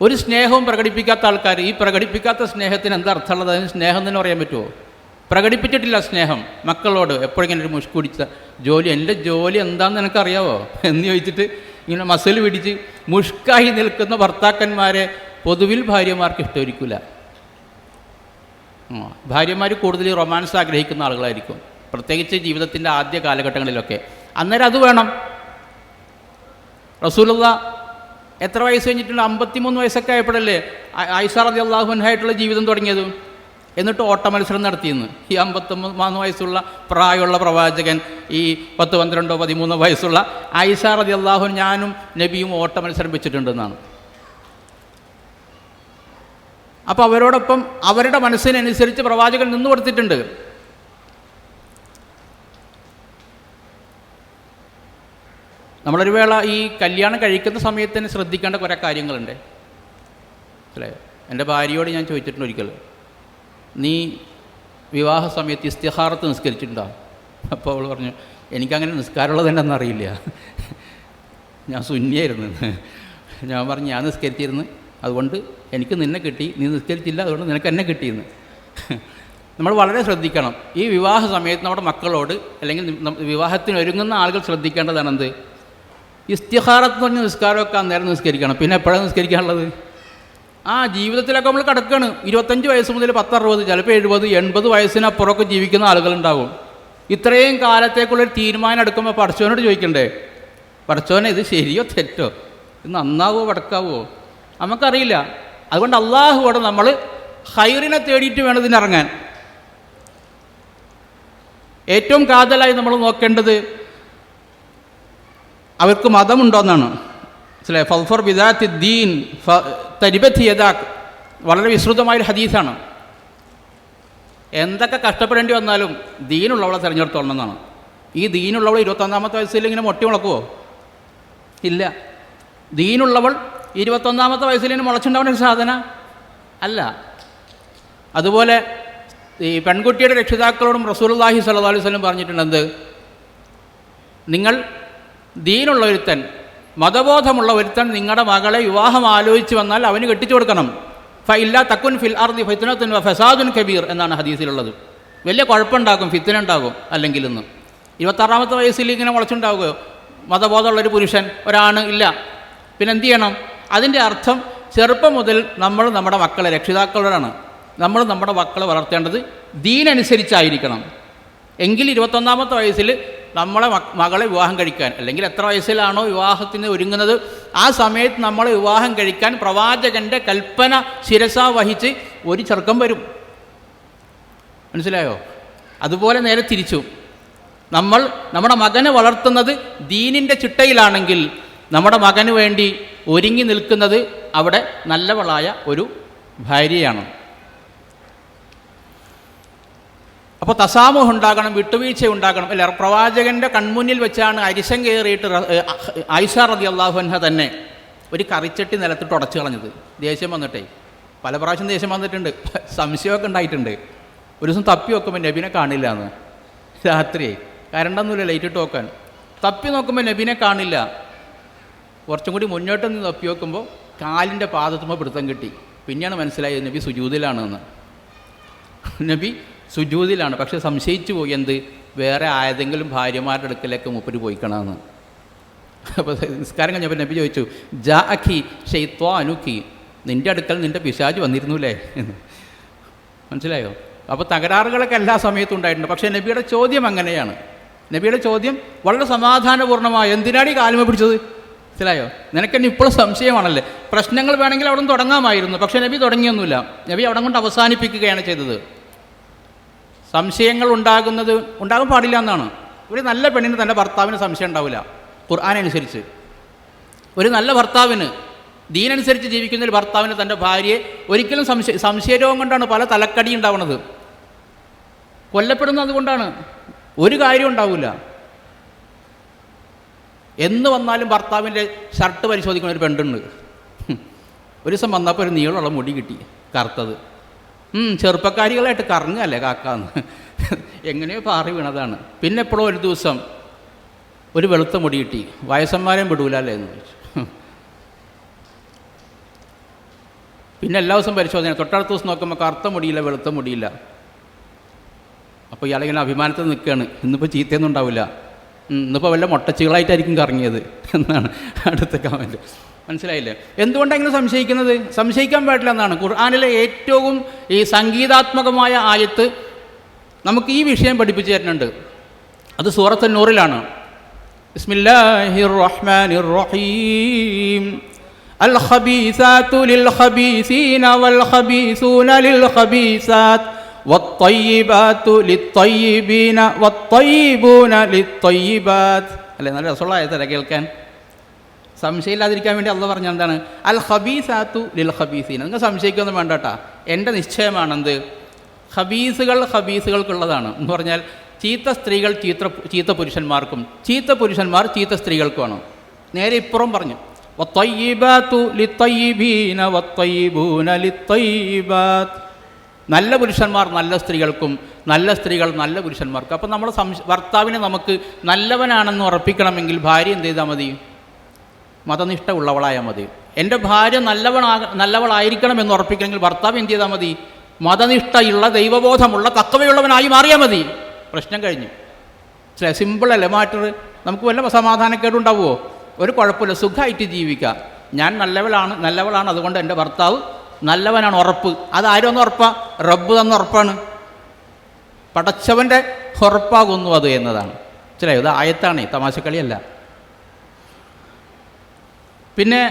ഒരു സ്നേഹവും പ്രകടിപ്പിക്കാത്ത ആൾക്കാർ. ഈ പ്രകടിപ്പിക്കാത്ത സ്നേഹത്തിന് എന്താ അർത്ഥമുള്ളത്? അതിന് സ്നേഹം തന്നെ പറയാൻ പറ്റുമോ? പ്രകടിപ്പിച്ചിട്ടില്ല സ്നേഹം മക്കളോട്. എപ്പോഴെങ്കിലും ഒരു മുഷ്ക് പിടിച്ച ജോലി, എൻ്റെ ജോലി എന്താണെന്ന് എനിക്കറിയാവോ എന്ന് ചോദിച്ചിട്ട് ഇങ്ങനെ മസിൽ പിടിച്ച് മുഷ്കായി നിൽക്കുന്ന ഭർത്താക്കന്മാരെ പൊതുവിൽ ഭാര്യമാർക്ക് ഇഷ്ടമായിരിക്കില്ല. ഭാര്യമാർ കൂടുതൽ റൊമാൻസ് ആഗ്രഹിക്കുന്ന ആളുകളായിരിക്കും, പ്രത്യേകിച്ച് ജീവിതത്തിൻ്റെ ആദ്യ കാലഘട്ടങ്ങളിലൊക്കെ. അന്നേരം അത് വേണം. റസൂലുള്ളാഹ് എത്ര വയസ്സ് കഴിഞ്ഞിട്ടുണ്ട്? 53 വയസ്സൊക്കെ ആയപ്പോഴല്ലേ ആയിഷ റളിയല്ലാഹു അൻഹയായിട്ടുള്ള ജീവിതം തുടങ്ങിയത്. എന്നിട്ട് ഓട്ട മത്സരം നടത്തിയെന്ന്. ഈ 53 വയസ്സുള്ള പ്രായമുള്ള പ്രവാചകൻ, ഈ 10, 12, 13 വയസ്സുള്ള ആയിഷ റളിയല്ലാഹു അൻഹ, ഞാനും നബിയും ഓട്ട മത്സരം വെച്ചിട്ടുണ്ടെന്നാണ്. അപ്പോൾ അവരോടൊപ്പം അവരുടെ മനസ്സിനനുസരിച്ച് പ്രവാചകൻ നിന്നു കൊടുത്തിട്ടുണ്ട്. നമ്മളൊരു വേള ഈ കല്യാണം കഴിക്കുന്ന സമയത്ത് തന്നെ ശ്രദ്ധിക്കേണ്ട കുറേ കാര്യങ്ങളുണ്ട്. അല്ലേ? എൻ്റെ ഭാര്യയോട് ഞാൻ ചോദിച്ചിട്ടുണ്ട് ഒരിക്കൽ, നീ വിവാഹ സമയത്ത് ഇസ്തിഖാറത്ത് നിസ്കരിച്ചിട്ടുണ്ടോ? അപ്പോൾ അവൾ പറഞ്ഞു, എനിക്കങ്ങനെ നിസ്കാരമുള്ളത് തന്നെ അറിയില്ല, ഞാൻ സുന്നിയായിരുന്നു. ഞാൻ പറഞ്ഞു, ഞാൻ നിസ്കരിച്ചിരുന്നു, അതുകൊണ്ട് എനിക്ക് നിന്നെ കിട്ടി, നീ നിസ്കരിച്ചില്ല, അതുകൊണ്ട് നിനക്ക് എന്നെ കിട്ടിയെന്ന്. നമ്മൾ വളരെ ശ്രദ്ധിക്കണം. ഈ വിവാഹ സമയത്ത് നമ്മുടെ മക്കളോട്, അല്ലെങ്കിൽ വിവാഹത്തിന് ഒരുങ്ങുന്ന ആളുകൾ ശ്രദ്ധിക്കേണ്ടതാണ് എന്ത്? ഇസ്തിഖാറത്ത് എന്ന് പറഞ്ഞ നിസ്കാരമൊക്കെ അന്നേരം നിസ്കരിക്കണം. പിന്നെ എപ്പോഴാണ് നിസ്കരിക്കാനുള്ളത്? ജീവിതത്തിലൊക്കെ നമ്മൾ കിടക്കുകയാണ്. 25 വയസ്സ് മുതൽ 10, 60, ചിലപ്പോൾ 70, 80 വയസ്സിനപ്പുറമൊക്കെ ജീവിക്കുന്ന ആളുകളുണ്ടാവും. ഇത്രയും കാലത്തേക്കുള്ളൊരു തീരുമാനം എടുക്കുമ്പോൾ പടച്ചോനോട് ചോദിക്കണ്ടേ, പടച്ചോനെ ഇത് ശരിയോ തെറ്റോ, ഇത് നന്നാവോ വടക്കാവോ? നമുക്കറിയില്ല. അതുകൊണ്ട് അള്ളാഹുവോട് നമ്മൾ ഖൈറിനെ തേടിയിട്ട് വേണം ഇതിനിറങ്ങാൻ. ഏറ്റവും കാതലായി നമ്മൾ നോക്കേണ്ടത് അവർക്ക് മതമുണ്ടോയെന്നാണ്. മനസ്സിലായി? ഫൽഫർ ബിദാത്തി ദീൻ തരിബത്ത് യദാക്, വളരെ വിസ്തൃതമായൊരു ഹദീസാണ്. എന്തൊക്കെ കഷ്ടപ്പെടേണ്ടി വന്നാലും ദീനുള്ളവളെ തിരഞ്ഞെടുത്തോളണം എന്നാണ്. ഈ ദീനുള്ളവൾ 21-ാമത്തെ വയസ്സിൽ ഇങ്ങനെ മൊട്ടി മുളക്കുമോ? ഇല്ല. ദീനുള്ളവൾ 21-ാമത്തെ വയസ്സിൽ ഇങ്ങനെ മുളച്ചുണ്ടാവുന്ന ഒരു സാധന അല്ല. അതുപോലെ ഈ പെൺകുട്ടിയുടെ രക്ഷിതാക്കളോടും റസൂലുള്ളാഹി സ്വല്ലല്ലാഹു അലൈഹി വസല്ലം പറഞ്ഞിട്ടുണ്ട്, എന്ത്? നിങ്ങൾ ദീനുള്ള ഒരുത്തൻ, മതബോധമുള്ള ഒരുത്തൻ നിങ്ങളുടെ മകളെ വിവാഹം ആലോചിച്ച് വന്നാൽ അവന് കെട്ടിച്ചു കൊടുക്കണം. ഫഇല്ലാ തകുൻ ഫിൽ അർദി ഫിത്നത്തുൻ വഫസാദുൻ കബീർ എന്നാണ് ഹദീസിലുള്ളത്. വലിയ കുഴപ്പമുണ്ടാകും, ഫിത്ന ഉണ്ടാകും. അല്ലെങ്കിൽ ഇന്ന് 26-ാമത്തെ വയസ്സിൽ ഇങ്ങനെ മുളച്ചുണ്ടാവുകയോ മതബോധമുള്ളൊരു പുരുഷൻ, ഒരാണ് ഇല്ല. പിന്നെ എന്ത് ചെയ്യണം? അതിൻ്റെ അർത്ഥം ചെറുപ്പം മുതൽ നമ്മൾ നമ്മുടെ മക്കളെ, രക്ഷിതാക്കളോടാണ് നമ്മൾ നമ്മുടെ മക്കളെ വളർത്തേണ്ടത് ദീനനുസരിച്ചായിരിക്കണം. എങ്കിൽ 21-ാമത്തെ വയസ്സിൽ നമ്മളെ മകളെ വിവാഹം കഴിക്കാൻ, അല്ലെങ്കിൽ എത്ര വയസ്സിലാണോ വിവാഹത്തിന് ഒരുങ്ങുന്നത് ആ സമയത്ത് നമ്മളെ വിവാഹം കഴിക്കാൻ പ്രവാചകൻ്റെ കൽപ്പന ശിരസാ വഹിച്ച് ഒരു ചെറുക്കം വരും. മനസ്സിലായോ? അതുപോലെ നേരെ തിരിച്ചു, നമ്മൾ നമ്മുടെ മകനെ വളർത്തുന്നത് ദീനിൻ്റെ ചിട്ടയിലാണെങ്കിൽ നമ്മുടെ മകന് വേണ്ടി ഒരുങ്ങി നിൽക്കുന്നത് അവിടെ നല്ലവളായ ഒരു ഭാര്യയാണ്. അപ്പോൾ തസാമുഹ് ഉണ്ടാകണം, വിട്ടുവീഴ്ച ഉണ്ടാകണം. അല്ല, പ്രവാചകൻ്റെ കൺമുന്നിൽ വെച്ചാണ് അരിശം കയറിയിട്ട് ആയിഷ റളിയല്ലാഹു അൻഹ തന്നെ ഒരു കറിച്ചട്ടി നിലത്തിട്ട് ഉടച്ചു കളഞ്ഞത്. ദേഷ്യം വന്നിട്ടേ, പല പ്രാവശ്യം ദേഷ്യം വന്നിട്ടുണ്ട്, സംശയമൊക്കെ ഉണ്ടായിട്ടുണ്ട്. ഒരു ദിവസം തപ്പി നോക്കുമ്പോൾ നബിനെ കാണില്ല എന്ന്. രാത്രിയായി, കരണ്ടൊന്നുമില്ല, ലൈറ്റ് ഇട്ട് നോക്കാൻ. തപ്പി നോക്കുമ്പോൾ നബിനെ കാണില്ല. കുറച്ചും കൂടി മുന്നോട്ട് നിന്ന് തപ്പി നോക്കുമ്പോൾ കാലിൻ്റെ പാദത്തുമ്പോൾ പിടുത്തം കിട്ടി. പിന്നെയാണ് മനസ്സിലായത് നബി സുജൂദിലാണെന്ന്. നബി സുജൂദിലാണ്. പക്ഷെ സംശയിച്ചു പോയി, എന്ത്, വേറെ ആയതെങ്കിലും ഭാര്യമാരുടെ അടുക്കലേക്ക് മൂപ്പര് പോയിക്കണമെന്ന്. അപ്പോൾ നിസ്കാരം കഴിഞ്ഞപ്പോൾ നബി ചോദിച്ചു, ജാ അഖി ഷെയ്ത്വാനുഖി, നിൻ്റെ അടുക്കൽ നിൻ്റെ പിശാച് വന്നിരുന്നുല്ലേ എന്ന്. മനസ്സിലായോ? അപ്പോൾ തകരാറുകളൊക്കെ എല്ലാ സമയത്തും ഉണ്ടായിട്ടുണ്ട്. പക്ഷേ നബിയുടെ ചോദ്യം അങ്ങനെയാണ്. നബിയുടെ ചോദ്യം വളരെ സമാധാനപൂർണ്ണമായ, എന്തിനാണ് ഈ കാലുമ പിടിച്ചത്? മനസ്സിലായോ? നിനക്കെന്നെ ഇപ്പോഴും സംശയമാണല്ലേ, പ്രശ്നങ്ങൾ വേണമെങ്കിൽ അവിടെ നിന്ന് തുടങ്ങാമായിരുന്നു. പക്ഷേ നബി തുടങ്ങിയൊന്നുമില്ല. നബി അവിടെ കൊണ്ട് അവസാനിപ്പിക്കുകയാണ് ചെയ്തത്. സംശയങ്ങൾ ഉണ്ടാകാൻ പാടില്ല എന്നാണ്. ഒരു നല്ല പെണ്ണിന് തൻ്റെ ഭർത്താവിന് സംശയം ഉണ്ടാവില്ല. ഖുർആനനുസരിച്ച് ഒരു നല്ല ഭർത്താവിന്, ദീനനുസരിച്ച് ജീവിക്കുന്ന ഒരു ഭർത്താവിന് തൻ്റെ ഭാര്യയെ ഒരിക്കലും സംശയരോഗം കൊണ്ടാണ് പല തലക്കടി ഉണ്ടാവുന്നത്. കൊല്ലപ്പെടുന്നത് അതുകൊണ്ടാണ്. ഒരു കാര്യം ഉണ്ടാവില്ല. എന്ന് വന്നാലും ഭർത്താവിൻ്റെ ഷർട്ട് പരിശോധിക്കുന്ന ഒരു പെണ്ണുണ്ട്. ഒരു ദിവസം വന്നപ്പോൾ ഒരു നീളമുള്ള മുടി കിട്ടി, കറുത്തത്. ചെറുപ്പക്കാരികളായിട്ട് കറങ്ങല്ലേ കാക്കാന്ന്, എങ്ങനെയോ പാറി വീണതാണ്. പിന്നെ എപ്പോഴും ഒരു ദിവസം ഒരു വെളുത്ത മുടി കിട്ടി, വയസ്സന്മാരെയും വിടൂലല്ലേ എന്ന് ചോദിച്ചു. പിന്നെ എല്ലാ ദിവസവും പരിശോധന, തൊട്ടടുത്ത ദിവസം നോക്കുമ്പോൾ കറുത്ത മുടിയില്ല, വെളുത്ത മുടിയില്ല. അപ്പോൾ ഇയാളിങ്ങനെ അഭിമാനത്തിൽ നിൽക്കുകയാണ്, ഇന്നിപ്പോൾ ചീത്തയൊന്നും ഉണ്ടാവില്ല, ഇന്നിപ്പോൾ വല്ല മൊട്ടച്ചികളായിട്ടായിരിക്കും കറങ്ങിയത് എന്നാണ് അടുത്ത കമൻറ്റ്. മനസ്സിലായില്ലേ? എന്തുകൊണ്ടെങ്കിലും സംശയിക്കുന്നത്? സംശയിക്കാൻ പാടില്ല എന്നാണ്. ഖുർആനിലെ ഏറ്റവും ഈ സംഗീതാത്മകമായ ആയത്ത് നമുക്ക് ഈ വിഷയം പഠിപ്പിച്ചു തരുന്നുണ്ട്. അത് സൂറത്ത് നൂറിലാണ്. ബിസ്മില്ലാഹിർ റഹ്മാനിർ റഹീം. അൽ ഖബീസാതു ലിൽ ഖബീസീന വൽ ഖബീസൂന ലിൽ ഖബീസാത്ത് വത്തയ്യിബാതു ലിത്തയ്യിബീന വത്തയ്യിബൂന ലിത്തയ്യിബാത്ത്. അല്ലേ, നല്ല രസമുള്ള ആയത്തല്ലേ കേൾക്കാൻ. സംശയമില്ലാതിരിക്കാൻ വേണ്ടി അള്ളാഹ് പറഞ്ഞ എന്താണ്? അൽ ഖബീസാത്തു ലിൽ ഖബീസീന. നിങ്ങൾ സംശയിക്കൊന്നും വേണ്ട കേട്ടാ, എൻ്റെ നിശ്ചയമാണെന്ത്, ഖബീസുകൾക്കുള്ളതാണ് എന്ന് പറഞ്ഞാൽ ചീത്ത സ്ത്രീകൾ ചീത്ത പുരുഷന്മാർക്കും ചീത്ത പുരുഷന്മാർ ചീത്ത സ്ത്രീകൾക്കുമാണ്. നേരെ ഇപ്പുറം പറഞ്ഞു, വത്തയ്യിബാതു ലിത്തയ്യിബീന വത്തയ്യിബൂന ലിത്തയ്യിബാത്ത്. നല്ല പുരുഷന്മാർ നല്ല സ്ത്രീകൾക്കും നല്ല സ്ത്രീകൾ നല്ല പുരുഷന്മാർക്കും. അപ്പോൾ നമ്മുടെ ഭർത്താവിനെ നമുക്ക് നല്ലവനാണെന്ന് ഉറപ്പിക്കണമെങ്കിൽ ഭാര്യ എന്ത് ചെയ്താൽ മതി? മതനിഷ്ഠ ഉള്ളവളായാൽ മതി. എൻ്റെ ഭാര്യ നല്ലവളായിരിക്കണം എന്ന് ഉറപ്പിക്കണമെങ്കിൽ ഭർത്താവ് എന്ത് ചെയ്താൽ മതി? മതനിഷ്ഠയുള്ള, ദൈവബോധമുള്ള, തക്കവയുള്ളവനായി മാറിയാൽ മതി. പ്രശ്നം കഴിഞ്ഞു. സിമ്പിളല്ലേ മാറ്റർ? നമുക്ക് വല്ല സമാധാനക്കേടുണ്ടാവുമോ? ഒരു കുഴപ്പമില്ല, സുഖമായിട്ട് ജീവിക്കാം. ഞാൻ നല്ലവളാണ്, അതുകൊണ്ട് എൻ്റെ ഭർത്താവ് നല്ലവനാണ്, ഉറപ്പ്. അതാരൊന്ന് ഉറപ്പാ? റബ്ബ് തന്ന ഉറപ്പാണ്. പടച്ചവൻ്റെ ഉറപ്പാകുന്നു അത് എന്നതാണ്. മനസ്സിലായോ? ഇത് ആയത്താണ്, തമാശക്കളിയല്ല. പിന്നെ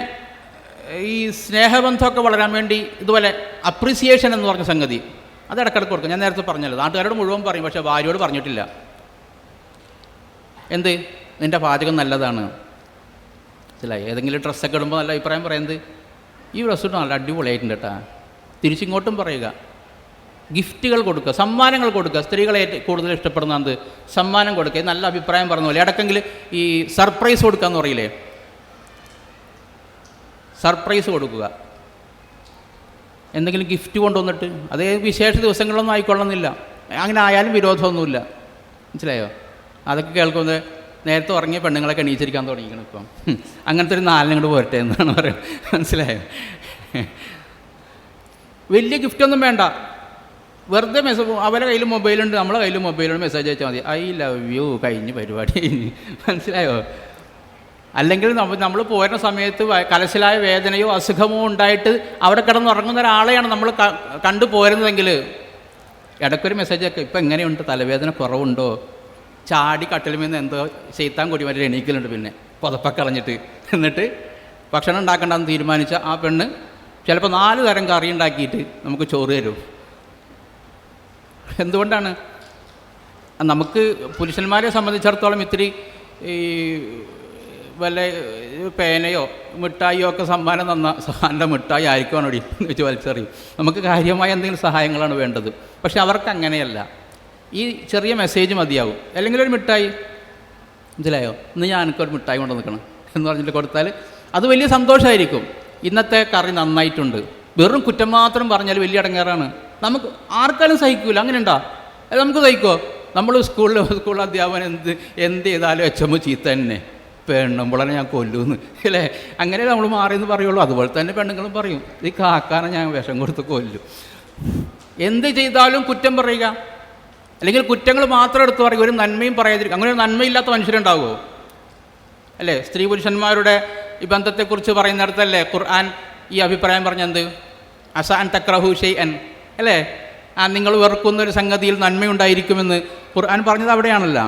ഈ സ്നേഹബന്ധമൊക്കെ വളരാൻ വേണ്ടി ഇതുപോലെ അപ്രിസിയേഷൻ എന്ന് പറഞ്ഞ സംഗതി അത് ഇടയ്ക്കിടയ്ക്ക് കൊടുക്കും. ഞാൻ നേരത്തെ പറഞ്ഞല്ലോ, നാട്ടുകാരോട് മുഴുവൻ പറയും, പക്ഷേ ഭാര്യയോട് പറഞ്ഞിട്ടില്ല. എന്ത്, നിൻ്റെ പാചകം നല്ലതാണ്. മനസ്സിലായി? ഏതെങ്കിലും ഡ്രസ്സൊക്കെ ഇടുമ്പോൾ നല്ല അഭിപ്രായം പറയുന്നത്, ഈ ഡ്രസ്സ് ഇട്ട് നല്ല അടിപൊളിയായിട്ടുണ്ട് കേട്ടാ. തിരിച്ചിങ്ങോട്ടും പറയുക. ഗിഫ്റ്റുകൾ കൊടുക്കുക, സമ്മാനങ്ങൾ കൊടുക്കുക. സ്ത്രീകളെ കൂടുതൽ ഇഷ്ടപ്പെടുന്നത് സമ്മാനം കൊടുക്കുക. നല്ല അഭിപ്രായം പറഞ്ഞ പോലെ ഇടയ്ക്കെങ്കിൽ ഈ സർപ്രൈസ് കൊടുക്കുക എന്ന് പറയില്ലേ, സർപ്രൈസ് കൊടുക്കുക. എന്തെങ്കിലും ഗിഫ്റ്റ് കൊണ്ടുവന്നിട്ട്, അതേ വിശേഷ ദിവസങ്ങളൊന്നും ആയിക്കൊള്ളുന്നില്ല, അങ്ങനെ ആയാലും വിരോധമൊന്നുമില്ല. മനസ്സിലായോ? അതൊക്കെ കേൾക്കുന്നത് നേരത്തെ ഉറങ്ങിയ പെണ്ണുങ്ങളൊക്കെ എണീച്ചിരിക്കാൻ തുടങ്ങിക്കണം ഇപ്പം. അങ്ങനത്തെ ഒരു നാലിനങ്ങോട്ട് പോരട്ടെ എന്നാണ് പറയുന്നത്. മനസ്സിലായോ? വലിയ ഗിഫ്റ്റൊന്നും വേണ്ട, വെറുതെ അവരുടെ കയ്യിൽ മൊബൈലുണ്ട്, നമ്മളെ കയ്യിൽ മൊബൈലുണ്ട്, മെസ്സേജ് അയച്ചാൽ മതി. ഐ ലവ് യു, കഴിഞ്ഞ് പരിപാടി കഴിഞ്ഞ്. മനസ്സിലായോ? അല്ലെങ്കിൽ നമ്മൾ പോരുന്ന സമയത്ത് കലശലായ വേദനയോ അസുഖമോ ഉണ്ടായിട്ട് അവിടെ കിടന്നുറങ്ങുന്ന ഒരാളെയാണ് നമ്മൾ കണ്ടു പോരുന്നതെങ്കിൽ ഇടയ്ക്കൊരു മെസ്സേജൊക്കെ, ഇപ്പം എങ്ങനെയുണ്ട്, തലവേദന കുറവുണ്ടോ, ചാടി കട്ടിലിൽ നിന്ന് എന്തോ ചെയ്ത്താൻ കൂടി വരെ എണീക്കലുണ്ട്, പിന്നെ പുതപ്പൊക്കെ കളഞ്ഞിട്ട്. എന്നിട്ട് ഭക്ഷണം ഉണ്ടാക്കേണ്ടെന്ന് തീരുമാനിച്ച ആ പെണ്ണ് ചിലപ്പോൾ 4 തരം കറി ഉണ്ടാക്കിയിട്ട് നമുക്ക് ചോറ് തരും. എന്തുകൊണ്ടാണ്? നമുക്ക് പുരുഷന്മാരെ സംബന്ധിച്ചിടത്തോളം ഇത്തിരി ഈ വല്ല പേനയോ മിഠായിയോ ഒക്കെ സമ്മാനം തന്ന നല്ല മിഠായി ആയിരിക്കുവാണ് ഇവിടെ എന്ന് വെച്ച് വലിച്ചെറിയും. നമുക്ക് കാര്യമായ എന്തെങ്കിലും സഹായങ്ങളാണ് വേണ്ടത്. പക്ഷെ അവർക്ക് അങ്ങനെയല്ല. ഈ ചെറിയ മെസ്സേജ് മതിയാവും. അല്ലെങ്കിൽ ഒരു മിഠായി, മനസ്സിലായോ, ഇന്ന് ഞാൻ എനിക്കൊരു മിഠായി കൊണ്ടു നിൽക്കണം എന്ന് പറഞ്ഞിട്ട് കൊടുത്താൽ അത് വലിയ സന്തോഷമായിരിക്കും. ഇന്നത്തെ കറി നന്നായിട്ടുണ്ട്, വെറും കുറ്റം മാത്രം പറഞ്ഞാൽ വലിയ അടങ്ങാറാണ്. നമുക്ക് ആർക്കാലും സഹിക്കൂല. അങ്ങനെ ഉണ്ടോ? അത് നമുക്ക് സഹിക്കുമോ? നമ്മൾ സ്കൂൾ അധ്യാപനം എന്ത് ചെയ്താലും എച്ചമ്മ ചീത്ത തന്നെ, പെണ്ണുമ്പോഴാണ് ഞാൻ കൊല്ലുമെന്ന്, അല്ലേ? അങ്ങനെ നമ്മൾ മാറിയെന്ന് പറയുള്ളൂ. അതുപോലെ തന്നെ പെണ്ണുങ്ങളും പറയും, ഈ കാക്കാനെ ഞാൻ വിഷം കൊടുത്ത് കൊല്ലും. എന്ത് ചെയ്താലും കുറ്റം പറയുക, അല്ലെങ്കിൽ കുറ്റങ്ങൾ മാത്രം എടുത്ത് പറയുക, ഒരു നന്മയും പറയാതിരിക്കുക. അങ്ങനെ ഒരു നന്മയില്ലാത്ത മനുഷ്യരുണ്ടാവുമോ? അല്ലേ? സ്ത്രീ പുരുഷന്മാരുടെ ഈ ബന്ധത്തെക്കുറിച്ച് പറയുന്നിടത്തല്ലേ ഖുർആൻ ഈ അഭിപ്രായം പറഞ്ഞത്? അസ അൻ തക്റഹു ഷൈഅൻ, അല്ലേ? നിങ്ങൾ വെറുക്കുന്നൊരു സംഗതിയിൽ നന്മയുണ്ടായിരിക്കുമെന്ന് ഖുർആൻ പറഞ്ഞത് അവിടെയാണല്ലോ.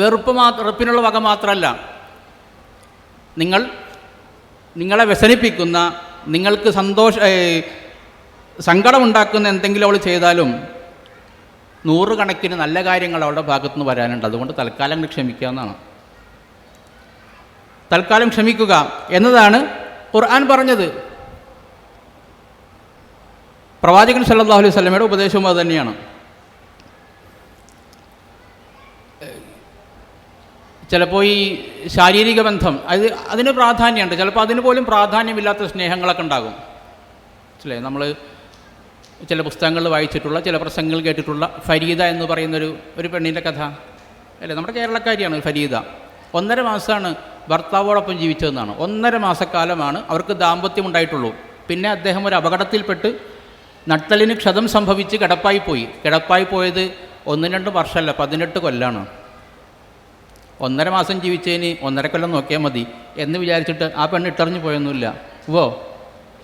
വെറുപ്പിനുള്ള വക മാത്രമല്ല, നിങ്ങളെ വ്യസനിപ്പിക്കുന്ന, നിങ്ങൾക്ക് സങ്കടമുണ്ടാക്കുന്ന എന്തെങ്കിലും അവൾ ചെയ്താലും 100 കണക്കിന് നല്ല കാര്യങ്ങൾ അവളുടെ ഭാഗത്തുനിന്ന് വരാനുണ്ട്. അതുകൊണ്ട് തൽക്കാലം ക്ഷമിക്കുക എന്നാണ്. തൽക്കാലം ക്ഷമിക്കുക എന്നതാണ് ഖുർആൻ പറഞ്ഞത്. പ്രവാചകൻ സല്ലല്ലാഹു അലൈഹി വസല്ലമയുടെ ഉപദേശവും അത് തന്നെയാണ്. ചിലപ്പോൾ ഈ ശാരീരിക ബന്ധം അതിന് പ്രാധാന്യമുണ്ട്, ചിലപ്പോൾ അതിന് പോലും പ്രാധാന്യമില്ലാത്ത സ്നേഹങ്ങളൊക്കെ ഉണ്ടാകും. അല്ലേ? നമ്മൾ ചില പുസ്തകങ്ങളിൽ വായിച്ചിട്ടുള്ള, ചില പ്രസംഗങ്ങൾ കേട്ടിട്ടുള്ള ഫരീദ എന്ന് പറയുന്നൊരു പെണ്ണിൻ്റെ കഥ, അല്ലേ? നമ്മുടെ കേരളക്കാരിയാണ് ഫരീദ. 1.5 മാസമാണ് ഭർത്താവോടൊപ്പം ജീവിച്ചതെന്നാണ്. 1.5 മാസക്കാലമാണ് അവർക്ക് ദാമ്പത്യം ഉണ്ടായിട്ടുള്ളൂ. പിന്നെ അദ്ദേഹം ഒരു അപകടത്തിൽപ്പെട്ട് നട്ടലിന് ക്ഷതം സംഭവിച്ച് കിടപ്പായി പോയത് 1-2 വർഷമല്ല, 18 കൊല്ലാണ്. 1.5 മാസം ജീവിച്ചതിന് 1.5 കൊല്ലം നോക്കിയാൽ മതി എന്ന് വിചാരിച്ചിട്ട് ആ പെണ്ണ് ഇട്ടറിഞ്ഞു പോയൊന്നുമില്ല.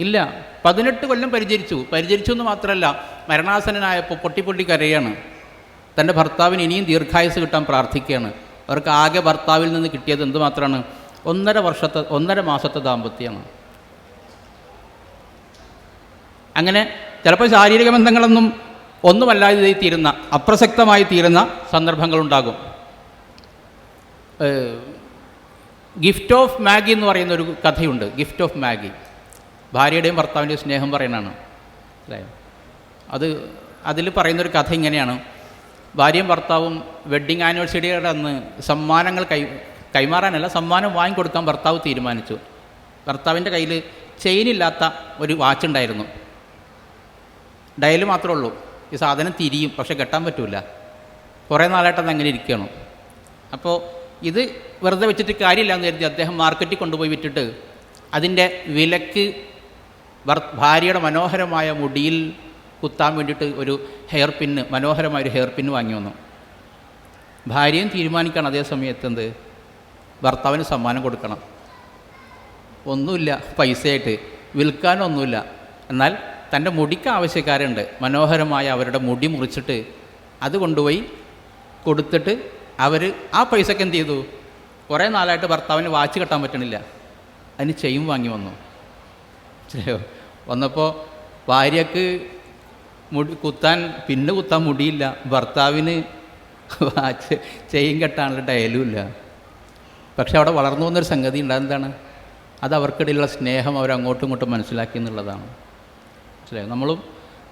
ഇല്ല, 18 കൊല്ലം പരിചരിച്ചു എന്ന് മാത്രമല്ല, മരണാസന്നനായപ്പോൾ പൊട്ടി കരയാണ്. തൻ്റെ ഭർത്താവിന് ഇനിയും ദീർഘായുസ് കിട്ടാൻ പ്രാർത്ഥിക്കുകയാണ്. അവർക്ക് ആകെ ഭർത്താവിൽ നിന്ന് കിട്ടിയത് എന്തുമാത്രമാണ്? 1.5 മാസത്തെ ദാമ്പത്യമാണ്. അങ്ങനെ ചിലപ്പോൾ ശാരീരിക ബന്ധങ്ങളൊന്നും ഒന്നുമല്ലാതെ തീരുന്ന, അപ്രസക്തമായി തീരുന്ന സന്ദർഭങ്ങളുണ്ടാകും. ഗിഫ്റ്റ് ഓഫ് മാഗി എന്ന് പറയുന്നൊരു കഥയുണ്ട്. ഗിഫ്റ്റ് ഓഫ് മാഗി ഭാര്യയുടെയും ഭർത്താവിൻ്റെയും സ്നേഹം പറയുന്നതാണ്. അല്ലേ? അതിൽ പറയുന്നൊരു കഥ ഇങ്ങനെയാണ്. ഭാര്യയും ഭർത്താവും വെഡ്ഡിങ് ആനിവേഴ്സറിയുടെ അന്ന് സമ്മാനങ്ങൾ കൈമാറാനല്ല, സമ്മാനം വാങ്ങിക്കൊടുക്കാൻ ഭർത്താവ് തീരുമാനിച്ചു. ഭർത്താവിൻ്റെ കയ്യിൽ ചെയിനില്ലാത്ത ഒരു വാച്ച് ഉണ്ടായിരുന്നു. ഡയൽ മാത്രമേ ഉള്ളൂ. ഈ സാധനം തിരിയും, പക്ഷെ കെട്ടാൻ പറ്റില്ല. കുറേ നാളായിട്ടത് അങ്ങനെ ഇരിക്കുകയാണ്. അപ്പോൾ ഇത് വെറുതെ വെച്ചിട്ട് കാര്യമില്ല എന്ന് കരുതി അദ്ദേഹം മാർക്കറ്റിൽ കൊണ്ടുപോയി വിറ്റിട്ട് അതിൻ്റെ വിലക്ക് ഭാര്യയുടെ മനോഹരമായ മുടിയിൽ കുത്താൻ വേണ്ടിയിട്ട് ഒരു മനോഹരമായൊരു ഹെയർ പിന്ന് വാങ്ങി വന്നു. ഭാര്യയും തീരുമാനിക്കണം അതേ സമയത്ത് ഭർത്താവിന് സമ്മാനം കൊടുക്കണം. ഒന്നുമില്ല പൈസയായിട്ട്, വിൽക്കാനൊന്നുമില്ല. എന്നാൽ തൻ്റെ മുടിക്ക് ആവശ്യക്കാരുണ്ട്. മനോഹരമായ അവരുടെ മുടി മുറിച്ചിട്ട് അത് കൊണ്ടുപോയി കൊടുത്തിട്ട് അവർ ആ പൈസക്ക് എന്ത് ചെയ്തു? കുറേ നാളായിട്ട് ഭർത്താവിന് വാച്ച് കെട്ടാൻ പറ്റണില്ല, അതിന് ചെയിൻ വാങ്ങി വന്നു. വന്നപ്പോൾ ഭാര്യക്ക് കുത്താൻ മുടിയില്ല, ഭർത്താവിന് വാച്ച് ചെയിൻ കെട്ടാനുള്ള ഡയലും ഇല്ല. പക്ഷെ അവിടെ വളർന്നു വന്നൊരു സംഗതി ഉണ്ടാകുന്നതാണ്, അത് അവർക്കിടയിലുള്ള സ്നേഹം അവരങ്ങോട്ടും ഇങ്ങോട്ടും മനസ്സിലാക്കി എന്നുള്ളതാണ്. മനസ്സിലായോ? നമ്മളും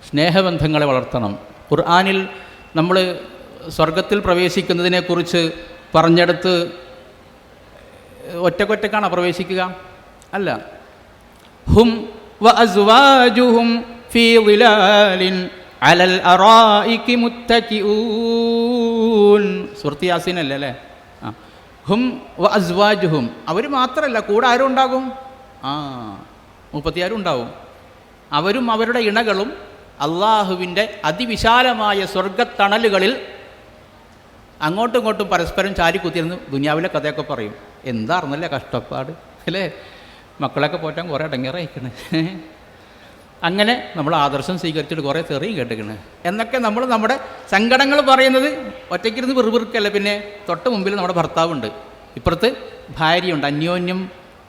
സ്നേഹബന്ധങ്ങളെ വളർത്തണം. ഖുർആനിൽ നമ്മൾ സ്വർഗത്തിൽ പ്രവേശിക്കുന്നതിനെക്കുറിച്ച് പറഞ്ഞെടുത്ത് ഒറ്റക്കൊറ്റക്കാണോ പ്രവേശിക്കുക? അല്ല. ഹും വഅസ്വാജുഹും ഫീ ളിലാലിൻ അലൽ അറായികി മുത്തകിഊൻ. സൂറത്ത് യാസീൻ അല്ലേ? ഹും വഅസ്വാജുഹും, അവർ മാത്രമല്ല, കൂടെ ആരും ഉണ്ടാകും? 36 ഉണ്ടാവും. അവരും അവരുടെ ഇണകളും അള്ളാഹുവിൻ്റെ അതിവിശാലമായ സ്വർഗത്തണലുകളിൽ അങ്ങോട്ടും ഇങ്ങോട്ടും പരസ്പരം ചാരിക്കുത്തിരുന്ന് ദുനിയാവിലെ കഥയൊക്കെ പറയും. എന്തായിരുന്നല്ലേ കഷ്ടപ്പാട്, അല്ലേ? മക്കളൊക്കെ പോറ്റാൻ കുറേ അടങ്ങേറായിക്കണേ. അങ്ങനെ നമ്മൾ ആദർശം സ്വീകരിച്ചിട്ട് കുറേ തെറിയും കേട്ടിക്കണേ. എന്നൊക്കെ നമ്മൾ നമ്മുടെ സങ്കടങ്ങൾ പറയുന്നത് ഒറ്റയ്ക്കിരുന്ന് വെറുവിറുക്കല്ല. പിന്നെ തൊട്ട് മുമ്പിൽ നമ്മുടെ ഭർത്താവുണ്ട്, ഇപ്പുറത്ത് ഭാര്യയുണ്ട്. അന്യോന്യം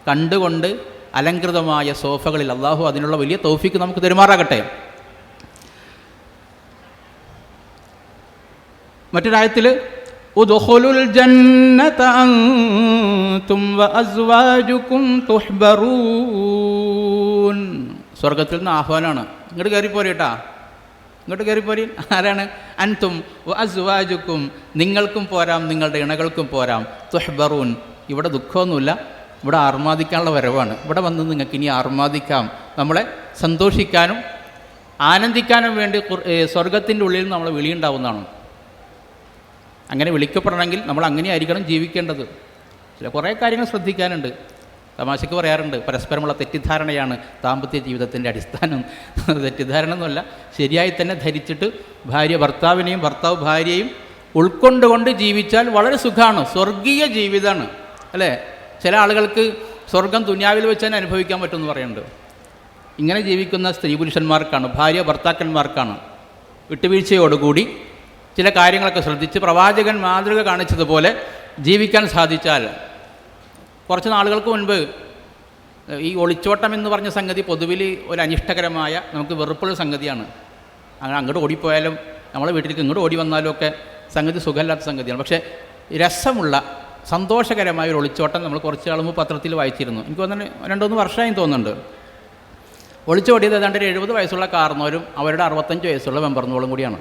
കണ്ടുകൊണ്ട് അലങ്കൃതമായ സോഫകളിൽ അള്ളാഹു അതിനുള്ള വലിയ തൗഫീക്ക് നമുക്ക് തെരുമാറാകട്ടെ. മറ്റൊരായത്തിൽ ഉദ്ഖുലുൽ ജന്നത അൻതും വഅസ്വാജുകും തുഹ്ബറൂൻ. സ്വർഗത്തിൽ നിന്ന് ആഹ്വാനമാണ്, ഇങ്ങോട്ട് കയറിപ്പോരേട്ടാ, ഇങ്ങോട്ട് കയറിപ്പോരി. ആരാണ്? അൻതും വഅസ്വാജുകും, നിങ്ങൾക്കും പോരാം നിങ്ങളുടെ ഇണകൾക്കും പോരാം. തുഹ്ബറൂൻ, ഇവിടെ ദുഃഖമൊന്നുമില്ല, ഇവിടെ ആർമാദിക്കാനുള്ള വരവാണ്. ഇവിടെ വന്ന് നിങ്ങൾക്ക് ഇനി ആർമാദിക്കാം, നമ്മളെ സന്തോഷിക്കാനും ആനന്ദിക്കാനും വേണ്ടി സ്വർഗത്തിൻ്റെ ഉള്ളിൽ നമ്മൾ വിളിയുണ്ടാവുന്നതാണ്. അങ്ങനെ വിളിക്കപ്പെടണമെങ്കിൽ നമ്മൾ അങ്ങനെയായിരിക്കണം ജീവിക്കേണ്ടത്. ചില കുറേ കാര്യങ്ങൾ ശ്രദ്ധിക്കാനുണ്ട്. തമാശയ്ക്ക് പറയാറുണ്ട്, പരസ്പരമുള്ള തെറ്റിദ്ധാരണയാണ് ദാമ്പത്യ ജീവിതത്തിൻ്റെ അടിസ്ഥാനം. തെറ്റിദ്ധാരണ എന്നല്ല, ശരിയായി തന്നെ ധരിച്ചിട്ട് ഭാര്യ ഭർത്താവിനെയും ഭർത്താവ് ഭാര്യയെയും ഉൾക്കൊണ്ടുകൊണ്ട് ജീവിച്ചാൽ വളരെ സുഖമാണ്, സ്വർഗീയ ജീവിതമാണ് അല്ലേ. ചില ആളുകൾക്ക് സ്വർഗം ദുനിയാവിൽ വെച്ച് തന്നെ അനുഭവിക്കാൻ പറ്റുമെന്ന് പറയുന്നുണ്ട്. ഇങ്ങനെ ജീവിക്കുന്ന സ്ത്രീ പുരുഷന്മാർക്കാണ്, ഭാര്യ ഭർത്താക്കന്മാർക്കാണ് വിട്ടുവീഴ്ചയോടുകൂടി ചില കാര്യങ്ങളൊക്കെ ശ്രദ്ധിച്ച് പ്രവാചകൻ മാതൃക കാണിച്ചതുപോലെ ജീവിക്കാൻ സാധിച്ചാൽ. കുറച്ച് നാളുകൾക്ക് മുൻപ് ഈ ഒളിച്ചോട്ടം എന്ന് പറഞ്ഞ സംഗതി പൊതുവിൽ ഒരു അനിഷ്ടകരമായ, നമുക്ക് വെറുപ്പുള്ള സംഗതിയാണ്. അങ്ങനെ അങ്ങോട്ട് ഓടിപ്പോയാലും നമ്മളെ വീട്ടിലേക്ക് ഇങ്ങോട്ട് ഓടി വന്നാലും ഒക്കെ സംഗതി സുഖമില്ലാത്ത സംഗതിയാണ്. പക്ഷേ രസമുള്ള സന്തോഷകരമായ ഒരു ഒളിച്ചോട്ടം നമ്മൾ കുറച്ച് നാൾ മുമ്പ് പത്രത്തിൽ വായിച്ചിരുന്നു. എനിക്ക് തോന്നുന്നു 2-3 വർഷമായി തോന്നുന്നുണ്ട്. ഒളിച്ചോടിയത് ഏതാണ്ട് 70 വയസ്സുള്ള കാർന്നോരും അവരുടെ 65 വയസ്സുള്ള മെമ്പർന്നോളും കൂടിയാണ്.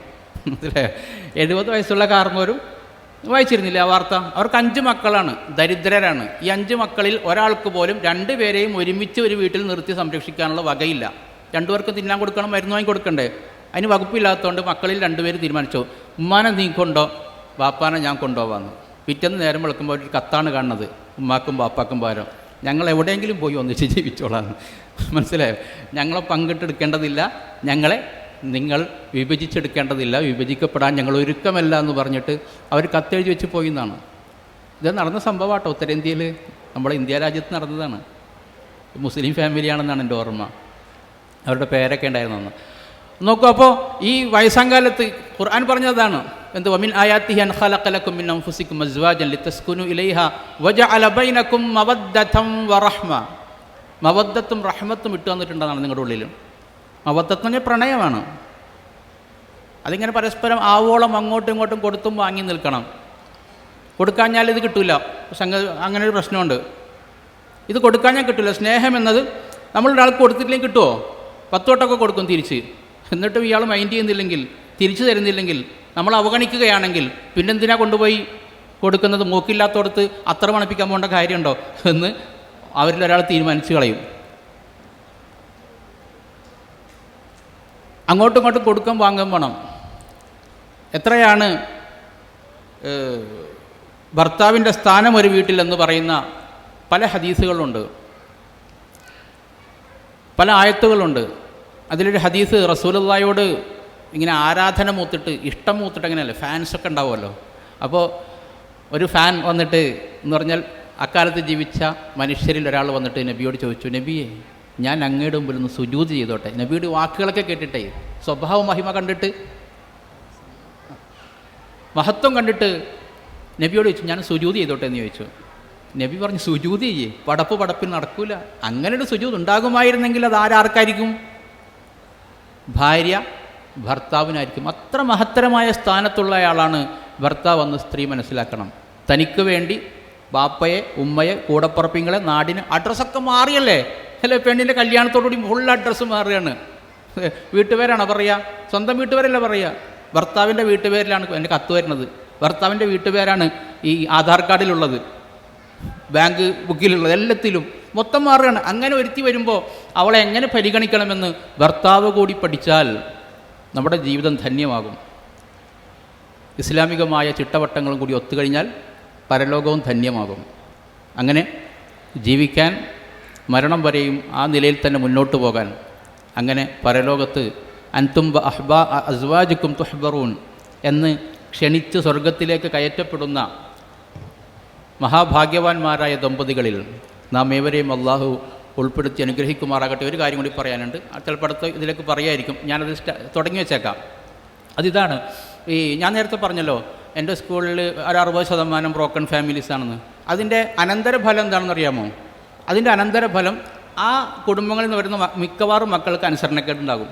അല്ലേ, 70 വയസ്സുള്ള കാർന്നോരും വായിച്ചിരുന്നില്ല ആ വാർത്ത? അവർക്ക് 5 മക്കളാണ്, ദരിദ്രരാണ്. ഈ 5 മക്കളിൽ ഒരാൾക്ക് പോലും 2 പേരെയും ഒരുമിച്ച് ഒരു വീട്ടിൽ നിർത്തി സംരക്ഷിക്കാനുള്ള വകയില്ല. 2 പേർക്ക് തിന്നാൻ കൊടുക്കണം, മരുന്ന് വാങ്ങി കൊടുക്കണ്ടേ, അതിന് വകുപ്പില്ലാത്തതുകൊണ്ട് മക്കളിൽ 2 പേര് തീരുമാനിച്ചു, ഉമ്മാനെ നീ കൊണ്ടോ, ബാപ്പാനെ ഞാൻ കൊണ്ടുപോകാമെന്ന്. പിറ്റേന്ന് നേരം വെളുക്കുമ്പോൾ ഒരു കത്താണ് കാണുന്നത്, ഉമ്മാക്കും ബാപ്പാക്കും പകരം ഞങ്ങൾ എവിടെയെങ്കിലും പോയി ഒന്നിച്ച് ജീവിച്ചോളാം. മനസ്സിലായോ? ഞങ്ങളെ പങ്കിട്ടെടുക്കേണ്ടതില്ല, ഞങ്ങളെ നിങ്ങൾ വിഭജിച്ചെടുക്കേണ്ടതില്ല, വിഭജിക്കപ്പെടാൻ ഞങ്ങൾ ഒരുക്കമല്ല എന്ന് പറഞ്ഞിട്ട് അവർ കത്തെഴുതി വെച്ച് പോയി എന്നാണ്. ഇത് നടന്ന സംഭവമാട്ടോ, ഉത്തരേന്ത്യയിൽ, നമ്മുടെ ഇന്ത്യ രാജ്യത്ത് നടന്നതാണ്. മുസ്ലിം ഫാമിലിയാണെന്നാണ് എൻ്റെ ഓർമ്മ. അവരുടെ പേരൊക്കെ ഉണ്ടായിരുന്നു അന്ന്. നോക്കൂ, അപ്പോൾ ഈ വയസ്സാങ്കാലത്ത് ഖുർആൻ പറഞ്ഞതാണ് എന്ത്? വമിൻ ആയാത്തിഹി അൻ ഖലഖ ലക്കും മിൻ അൻഫുസികും അസ്വാജൻ ലിതസ്കുനു ഇലൈഹാ വജഅല ബൈനകും മവദ്ദതൻ വറഹ്മ. മവദ്ദത്തും റഹ്മത്തും ഇട്ടു തന്നിട്ടുണ്ടെന്നാണ് നിങ്ങളുടെ ഉള്ളിൽ. മവദ്ദത്തിന് പ്രണയമാണ്. അതിങ്ങനെ പരസ്പരം ആവോളം അങ്ങോട്ടും ഇങ്ങോട്ടും കൊടുത്തും വാങ്ങി നിൽക്കണം. കൊടുക്കാഞ്ഞാൽ ഇത് കിട്ടില്ല. അങ്ങനെ ഒരു പ്രശ്നമുണ്ട്. ഇത് കൊടുക്കാഞ്ഞാൽ കിട്ടില്ല. സ്നേഹം എന്നത് നമ്മളൊരാൾക്ക് കൊടുത്തിട്ടില്ലെങ്കിൽ കിട്ടുമോ? 10 വട്ടമൊക്കെ കൊടുക്കും തിരിച്ച്. എന്നിട്ടും ഇയാൾ മൈൻഡ് ചെയ്യുന്നില്ലെങ്കിൽ, തിരിച്ചു തരുന്നില്ലെങ്കിൽ, നമ്മൾ അവഗണിക്കുകയാണെങ്കിൽ പിന്നെന്തിനാ കൊണ്ടുപോയി കൊടുക്കുന്നത്? മൂക്കില്ലാത്തടത്ത് അത്ര മണപ്പിക്കാൻ പോകേണ്ട കാര്യമുണ്ടോ എന്ന് അവരിലൊരാൾ തീരുമാനിച്ചു കളയും. അങ്ങോട്ടും ഇങ്ങോട്ടും കൊടുക്കാൻ വാങ്ങാൻ വേണം. എത്രയാണ് ഭർത്താവിൻ്റെ സ്ഥാനം ഒരു വീട്ടിലെന്ന് പറയുന്ന പല ഹദീസുകളുണ്ട്, പല ആയത്തുകളുണ്ട്. അതിലൊരു ഹദീസ് റസൂലുള്ളാഹിയോട് ഇങ്ങനെ ആരാധന മൂത്തിട്ട്, ഇഷ്ടം മൂത്തിട്ട്, അങ്ങനെയല്ലേ, ഫാൻസൊക്കെ ഉണ്ടാവുമല്ലോ. അപ്പോൾ ഒരു ഫാൻ വന്നിട്ട് എന്ന് പറഞ്ഞാൽ അക്കാലത്ത് ജീവിച്ച മനുഷ്യരിൽ ഒരാൾ വന്നിട്ട് നബിയോട് ചോദിച്ചു, നബിയെ ഞാൻ അങ്ങയുടെ മുമ്പിൽ ഒന്ന് സുജൂദ് ചെയ്തോട്ടെ. നബിയുടെ വാക്കുകളൊക്കെ കേട്ടിട്ടേ, സ്വഭാവ മഹിമ കണ്ടിട്ട്, മഹത്വം കണ്ടിട്ട് നബിയോട് ചോദിച്ചു, ഞാൻ സുജൂദ് ചെയ്തോട്ടെ എന്ന് ചോദിച്ചു. നബി പറഞ്ഞു, സുജൂദ് ചെയ്യേ, പടപ്പിൽ നടക്കൂല. അങ്ങനെ ഒരു സുജൂദ് ഉണ്ടാകുമായിരുന്നെങ്കിൽ അത് ആർക്കായിരിക്കും? ഭാര്യ ഭർത്താവിനായിരിക്കും. അത്ര മഹത്തരമായ സ്ഥാനത്തുള്ളയാളാണ് ഭർത്താവ് എന്ന് സ്ത്രീ മനസ്സിലാക്കണം. തനിക്ക് വേണ്ടി ബാപ്പയെ, ഉമ്മയെ, കൂടപ്പുറപ്പിങ്ങളെ, നാടിന് അഡ്രസ്സൊക്കെ മാറിയല്ലേ അല്ലേ? പെണ്ണിൻ്റെ കല്യാണത്തോടുകൂടി ഫുൾ അഡ്രസ്സ് മാറുകയാണ്. വീട്ടുപേരാണോ പറയുക? സ്വന്തം വീട്ടുപേരല്ല പറയുക, ഭർത്താവിൻ്റെ വീട്ടുപേരിലാണ് എൻ്റെ കത്ത് വരുന്നത്. ഭർത്താവിൻ്റെ വീട്ടുപേരാണ് ഈ ആധാർ കാർഡിലുള്ളത്, ബാങ്ക് ബുക്കിലുള്ളത്, എല്ലാത്തിലും മൊത്തം മാറുകയാണ്. അങ്ങനെ ഒരുത്തി വരുമ്പോൾ അവളെ എങ്ങനെ പരിഗണിക്കണമെന്ന് ഭർത്താവ് കൂടി പഠിച്ചാൽ നമ്മുടെ ജീവിതം ധന്യമാകും. ഇസ്ലാമികമായ ചിട്ടവട്ടങ്ങളും കൂടി ഒത്തുകഴിഞ്ഞാൽ പരലോകവും ധന്യമാകും. അങ്ങനെ ജീവിക്കാൻ, മരണം വരെയും ആ നിലയിൽ തന്നെ മുന്നോട്ട് പോകാൻ, അങ്ങനെ പരലോകത്ത് അൻതും അസ്വാജുക്കും തുഹ്ബറൂൻ എന്ന് ക്ഷണിച്ച് സ്വർഗത്തിലേക്ക് കയറ്റപ്പെടുന്ന മഹാഭാഗ്യവാന്മാരായ ദമ്പതികളിൽ നാം ഏവരെയും അള്ളാഹു ഉൾപ്പെടുത്തി അനുഗ്രഹിക്കുമാറാകട്ടെ. ഒരു കാര്യം കൂടി പറയാനുണ്ട്, ചിലപ്പോൾ അടുത്ത ഇതിലേക്ക് പറയായിരിക്കും, ഞാനത് തുടങ്ങി വെച്ചേക്കാം. അതിതാണ്, ഈ ഞാൻ നേരത്തെ പറഞ്ഞല്ലോ എൻ്റെ സ്കൂളിൽ ഒരു 60% ബ്രോക്കൺ ഫാമിലീസാണെന്ന്. അതിൻ്റെ അനന്തരഫലം എന്താണെന്ന് അറിയാമോ? അതിൻ്റെ അനന്തരഫലം ആ കുടുംബങ്ങളിൽ നിന്ന് വരുന്ന മിക്കവാറും മക്കൾക്ക് അനുസരണക്കേടുണ്ടാകും.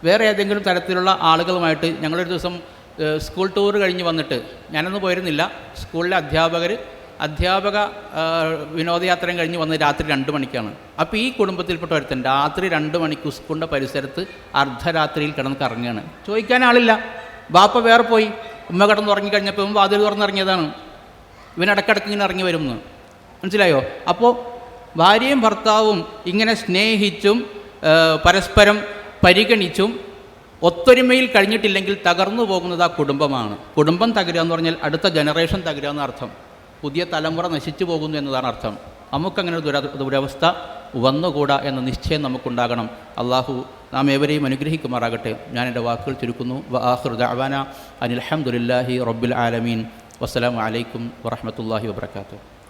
വേറെ ഏതെങ്കിലും തരത്തിലുള്ള ആളുകളുമായിട്ട് ഞങ്ങളൊരു ദിവസം സ്കൂൾ ടൂർ കഴിഞ്ഞ് വന്നിട്ട്, ഞാനൊന്നും പോയിരുന്നില്ല, സ്കൂളിലെ അധ്യാപക വിനോദയാത്രയും കഴിഞ്ഞ് വന്ന് രാത്രി 2 മണിക്കാണ്. അപ്പോൾ ഈ കുടുംബത്തിൽപ്പെട്ട ഒരുത്തൻ രാത്രി 2 മണിക്ക് സ്കൂളിൻ്റെ പരിസരത്ത് അർദ്ധരാത്രിയിൽ കിടന്ന് കറങ്ങുകയാണ്. ചോദിക്കാൻ ആളില്ല. ബാപ്പ വേറെ പോയി, ഉമ്മ കിടന്ന് ഉറങ്ങിക്കഴിഞ്ഞപ്പോൾ വാതിൽ തുറന്നിറങ്ങിയതാണ്. ഇവനിടക്കിടക്ക് ഇങ്ങനെ ഇറങ്ങി വരുമെന്ന് മനസ്സിലായോ? അപ്പോൾ ഭാര്യയും ഭർത്താവും ഇങ്ങനെ സ്നേഹിച്ചും പരസ്പരം പരിഗണിച്ചും ഒത്തൊരുമയിൽ കഴിഞ്ഞിട്ടില്ലെങ്കിൽ തകർന്നു പോകുന്നത് ആ കുടുംബമാണ്. കുടുംബം തകരുക എന്ന് പറഞ്ഞാൽ അടുത്ത ജനറേഷൻ തകരുക എന്നർത്ഥം. പുതിയ തലമുറ നശിച്ചു പോകുന്നു എന്നതാണ് അർത്ഥം. നമുക്കങ്ങനെ ദുരവസ്ഥ വന്നുകൂടാ എന്ന നിശ്ചയം നമുക്കുണ്ടാകണം. അള്ളാഹു നാം ഏവരെയും അനുഗ്രഹിക്കുമാറാകട്ടെ. ഞാൻ എൻ്റെ വാക്കുകൾ ചുരുക്കുന്നു. വആഖിറു ദഅവാന അനിൽ ഹംദുലില്ലാഹി റബ്ബിൽ ആലമീൻ. വസ്സലാമു അലൈക്കും വറഹ്മത്തുള്ളാഹി വബറകാതുഹു.